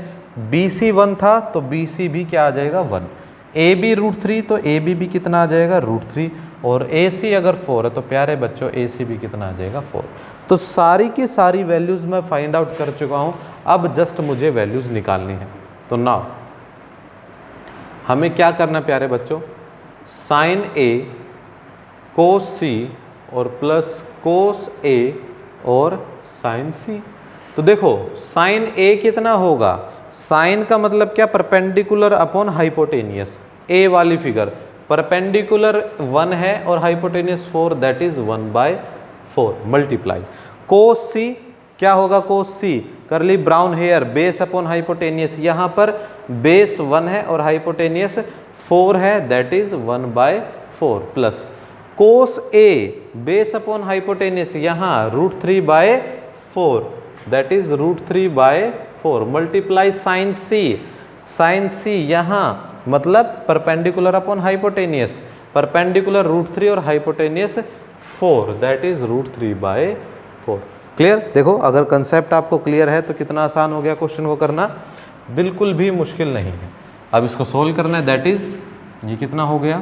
BC 1 था तो BC भी क्या आ जाएगा? 1। AB √3, तो AB भी कितना आ जाएगा? √3। और AC अगर 4 है तो प्यारे बच्चों AC भी कितना आ जाएगा? 4। तो सारी की सारी वैल्यूज़ मैं फाइंड आउट कर चुका हूँ, अब जस्ट मुझे वैल्यूज़ निकालनी है। तो नाउ हमें क्या करना प्यारे बच्चों? sin A cos C और प्लस cos A और sin C। तो देखो sin A कितना होगा? sin का मतलब क्या? Perpendicular upon hypotenuse. A वाली फिगर परपेंडिकुलर 1 है और hypotenuse 4 that is 1/4 multiply. cos C क्या होगा cos C, curly brown hair, base upon hypotenuse, यहाँ पर बेस 1 है और हाइपोटेनियस 4 है, that is 1/4 plus cos A base upon hypotenuse, यहाँ √3/4 that is √3/4 multiply sine C यहाँ मतलब परपेंडिकुलर अपॉन हाइपोटेनियस, परपेंडिकुलर √3 और हाइपोटेनियस 4 दैट इज √3/4। क्लियर? देखो अगर कंसेप्ट आपको क्लियर है तो कितना आसान हो गया क्वेश्चन को करना, बिल्कुल भी मुश्किल नहीं है। अब इसको सोल्व करना है, दैट इज ये कितना हो गया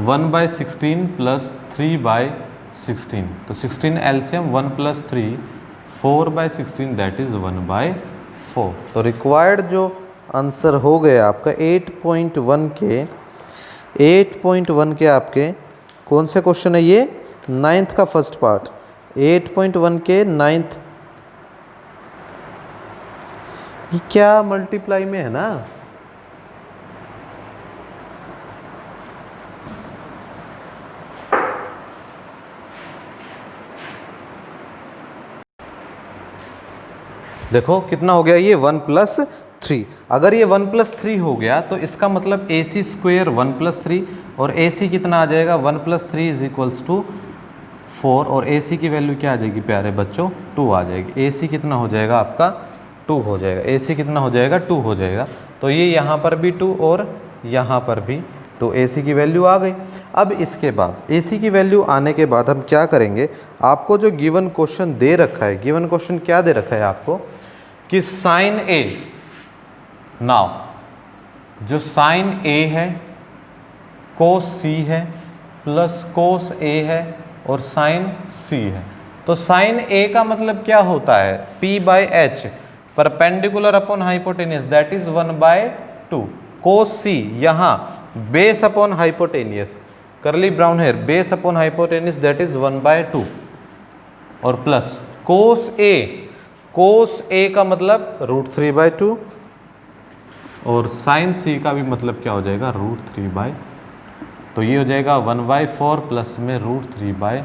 1/16 प्लस 3/16, तो 16 एलसीएम 1 + 3 4/16 दैट इज 1/4। तो रिक्वायर्ड जो आंसर हो गया आपका 8.1 के आपके कौन से क्वेश्चन है ये, 9th का फर्स्ट पार्ट, 8.1 के 9th, ये क्या मल्टीप्लाई में है ना, देखो कितना हो गया ये 1 + 3। अगर ये 1 + 3 हो गया तो इसका मतलब AC² 1 + 3 और AC कितना आ जाएगा 1 + 3 = 4 और AC की वैल्यू क्या आ जाएगी प्यारे बच्चों 2 आ जाएगी। AC कितना हो जाएगा आपका 2 हो जाएगा, AC कितना हो जाएगा 2 हो जाएगा। तो ये यहाँ पर भी 2 और यहाँ पर भी, तो AC की वैल्यू आ गई। अब इसके बाद AC की वैल्यू आने के बाद हम क्या करेंगे, आपको जो गिवन क्वेश्चन दे रखा है, गिवन क्वेश्चन क्या दे रखा है आपको कि साइन A, नाउ जो साइन A है कोस C है प्लस कोस A है और साइन C है, तो साइन A का मतलब क्या होता है P/H perpendicular upon hypotenuse that is 1/2, cos C यहाँ base upon hypotenuse, curly brown hair base upon hypotenuse that is 1/2 और प्लस कोस A का मतलब √3/2 और साइन C का भी मतलब क्या हो जाएगा √3/2, तो ये हो जाएगा 1/4 प्लस में √3/4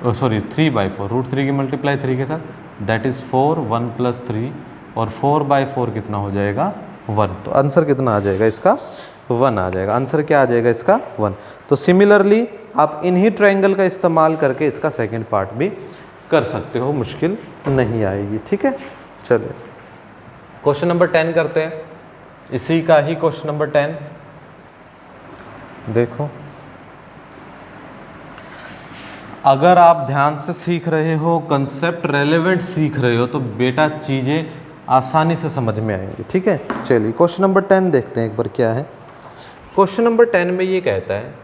√3 की मल्टीप्लाई 3 के साथ दैट इज 4 1 + 3 और 4/4 कितना हो जाएगा 1, तो आंसर कितना आ जाएगा इसका 1 आ जाएगा। आंसर क्या आ जाएगा इसका 1। तो सिमिलरली आप इन्हीं ट्रायंगल का इस्तेमाल करके इसका सेकंड पार्ट भी कर सकते हो, मुश्किल नहीं आएगी। ठीक है, चलिए क्वेश्चन नंबर 10 करते हैं, इसी का ही क्वेश्चन नंबर 10 देखो। अगर आप ध्यान से सीख रहे हो, कंसेप्ट रेलेवेंट सीख रहे हो तो बेटा चीज़ें आसानी से समझ में आएंगी। ठीक है, चलिए क्वेश्चन नंबर 10 देखते हैं एक बार क्या है। क्वेश्चन नंबर 10 में ये कहता है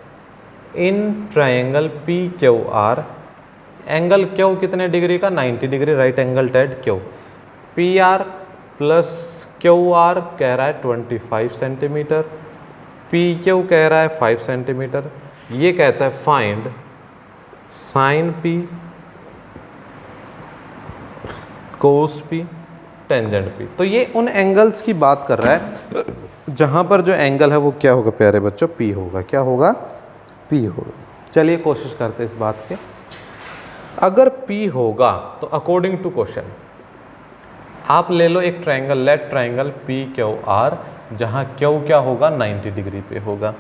in triangle PQR, angle Q कितने डिग्री का 90 degree, right angle Ted Q, PR plus QR कह रहा है 25 सेंटीमीटर, PQ कह रहा है 5 सेंटीमीटर, ये कहता है फाइंड साइन P कोस P टेंजेंट P। तो ये उन एंगल्स की बात कर रहा है जहाँ पर जो एंगल है वो क्या होगा प्यारे बच्चों P होगा, क्या होगा P होगा। चलिए कोशिश करते हैं इस बात की। अगर P होगा तो अकॉर्डिंग टू क्वेश्चन आप ले लो एक ट्रायंगल, लेट ट्रायंगल PQR जहाँ Q क्या होगा 90 डिग्री पे होगा,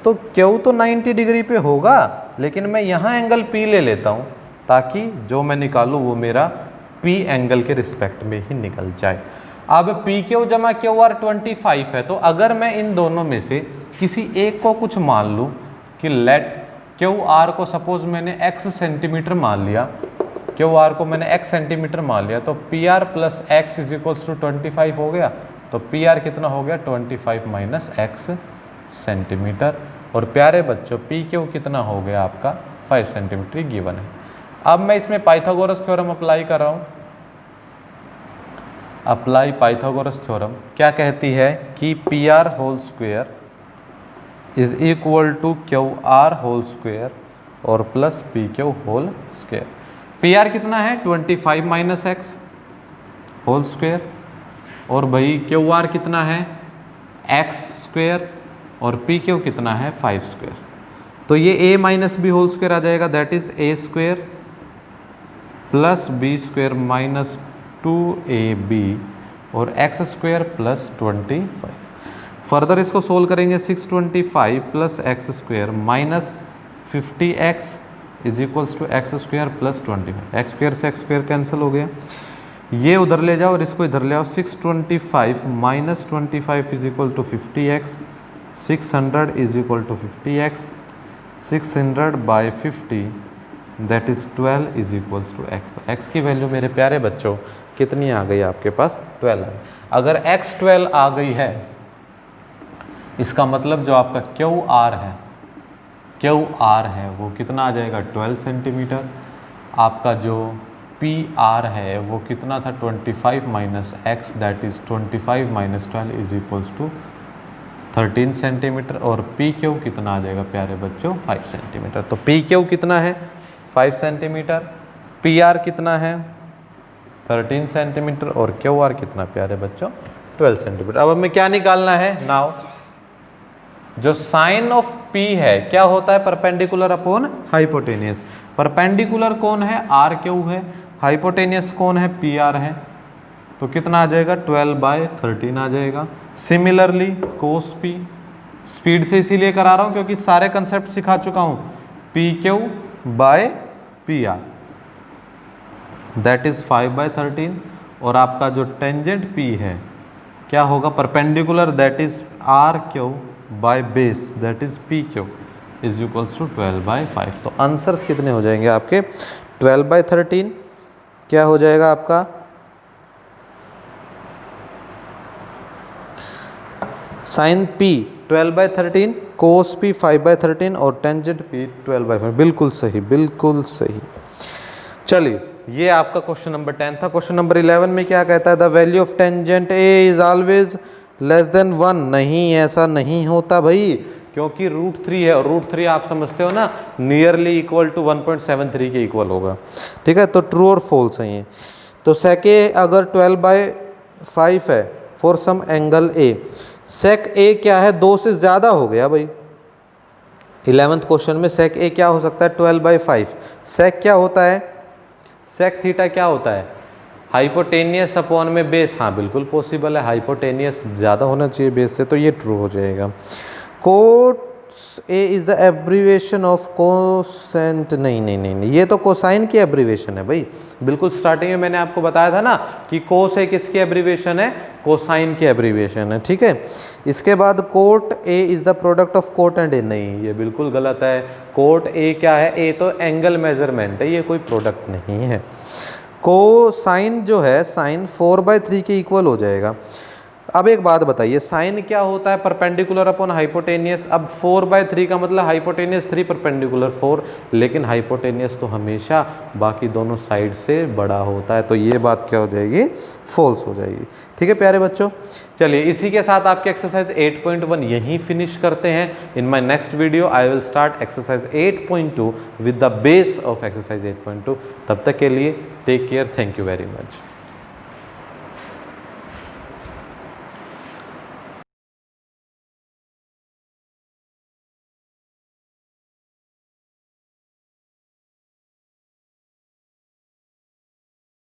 तो Q तो 90 डिग्री पे होगा लेकिन मैं यहाँ एंगल P ले लेता हूँ ताकि जो मैं निकालूँ वो मेरा P एंगल के रिस्पेक्ट में ही निकल जाए। अब PQ जमा QR 25 है, तो अगर मैं इन दोनों में से किसी एक को कुछ मान लूँ कि लेट QR को सपोज मैंने x सेंटीमीटर मान लिया, QR को मैंने x सेंटीमीटर मान लिया, तो PR प्लस x = 25 हो गया, तो PR कितना हो गया 25 माइनस x सेंटीमीटर, और प्यारे बच्चों PQ कितना हो गया आपका 5 सेंटीमीटर गिवन है। अब मैं इसमें पाइथागोरस थ्योरम अप्लाई कर रहा हूँ। अप्लाई पाइथागोरस थ्योरम क्या कहती है कि PR whole square is equal to QR whole square और plus PQ whole square. PR कितना है 25 माइनस x होल स्क्वायर और भाई QR कितना है x स्क्वायर और PQ कितना है 5 स्क्वायर, तो ये a minus b whole square आ जाएगा that is a square plus B square minus 2ab और एक्स स्क्वायर प्लस 25। फर्दर इसको सोल्व करेंगे 625 plus X square minus 50x is equals to X square plus 25। X square से X square cancel हो गया, ये उधर ले जाओ और इसको इधर ले आओ। 625 minus 25 is equal to 50x, 600 is equal to 50x, 600 by 50 that is 12 is equals to x। तो x की वैल्यू मेरे प्यारे बच्चों कितनी आ गई आपके पास? 12 आ गई। अगर x 12 आ गई है, इसका मतलब जो आपका क्यू आर है वो कितना आ जाएगा? 12 सेंटीमीटर। आपका जो पी आर है वो कितना था? 25 minus X that is 25 minus 12 is equals to 13 centimetre. और पी क्यू कितना आ जाएगा प्यारे बच्चों? 5 सेंटीमीटर। तो पी क्यू कितना है? 5 सेंटीमीटर। पी आर कितना है? 13 सेंटीमीटर। और क्यू आर कितना प्यारे बच्चों? 12 सेंटीमीटर। अब हमें क्या निकालना है? नाउ जो साइन ऑफ P है क्या होता है? Perpendicular upon hypotenuse. परपेंडिकुलर कौन है? आर क्यू है। हाइपोटेनियस कौन है? पी आर है। तो कितना आ जाएगा? 12/13 आ जाएगा। सिमिलरली कोस P, स्पीड से इसीलिए करा रहा हूं क्योंकि सारे कंसेप्ट सिखा चुका हूं। P Q by P R that is 5/13। और आपका जो टेंजेंट P है क्या होगा? Perpendicular that is R Q by base that is P Q is equals to 12/5। तो आंसर्स कितने हो जाएंगे आपके? 12/13 क्या हो जाएगा आपका? साइन P 12/13, कोस P 5/13 और टेंजेंट P 12/5। बिल्कुल सही, बिल्कुल सही। चलिए, ये आपका क्वेश्चन नंबर 10 था। क्वेश्चन नंबर 11 में क्या कहता है? The value of tangent A is always less than 1। नहीं, ऐसा नहीं होता भाई, क्योंकि √3 है और √3 आप समझते हो ना, नियरली इक्वल टू 1.73 के इक्वल होगा। ठीक है, तो ट्रू और फॉल्स है ये। तो सेक ए अगर 12/5 है फॉर सम एंगल ए, सेक ए क्या है? 2 से ज़्यादा हो गया भाई। 11th क्वेश्चन में सेक ए क्या हो सकता है? 12/5। सेक क्या होता है? सेक थीटा क्या होता है? हाइपोटेनियस अपॉन में बेस। हाँ बिल्कुल पॉसिबल है, हाइपोटेनियस ज़्यादा होना चाहिए बेस से, तो ये ट्रू हो जाएगा। Cos A is the abbreviation of cosine. नहीं, ये तो कोसाइन की एब्रीवेशन है भाई। बिल्कुल स्टार्टिंग में मैंने आपको बताया था ना कि कोस ए किसकी एब्रीवेशन है? कोसाइन की एब्रीवेशन है। ठीक है, इसके बाद cot A is the product of cot and A. नहीं, ये बिल्कुल गलत है। कोट ए क्या है? ए तो एंगल मेजरमेंट है, ये कोई प्रोडक्ट नहीं है। कोसाइन जो है, साइन 4/3 के इक्वल हो जाएगा। अब एक बात बताइए, साइन क्या होता है? Perpendicular upon hypotenuse. अब 4/3 का मतलब हाइपोटेनियस 3 परपेंडिकुलर 4, लेकिन हाइपोटेनियस तो हमेशा बाकी दोनों साइड से बड़ा होता है। तो ये बात क्या हो जाएगी? फॉल्स हो जाएगी। ठीक है प्यारे बच्चों, चलिए इसी के साथ आपकी एक्सरसाइज 8.1 यहीं फिनिश करते हैं। In my next video I will start exercise 8.2 with the base of exercise 8.2। तब तक के लिए take care, thank you very much.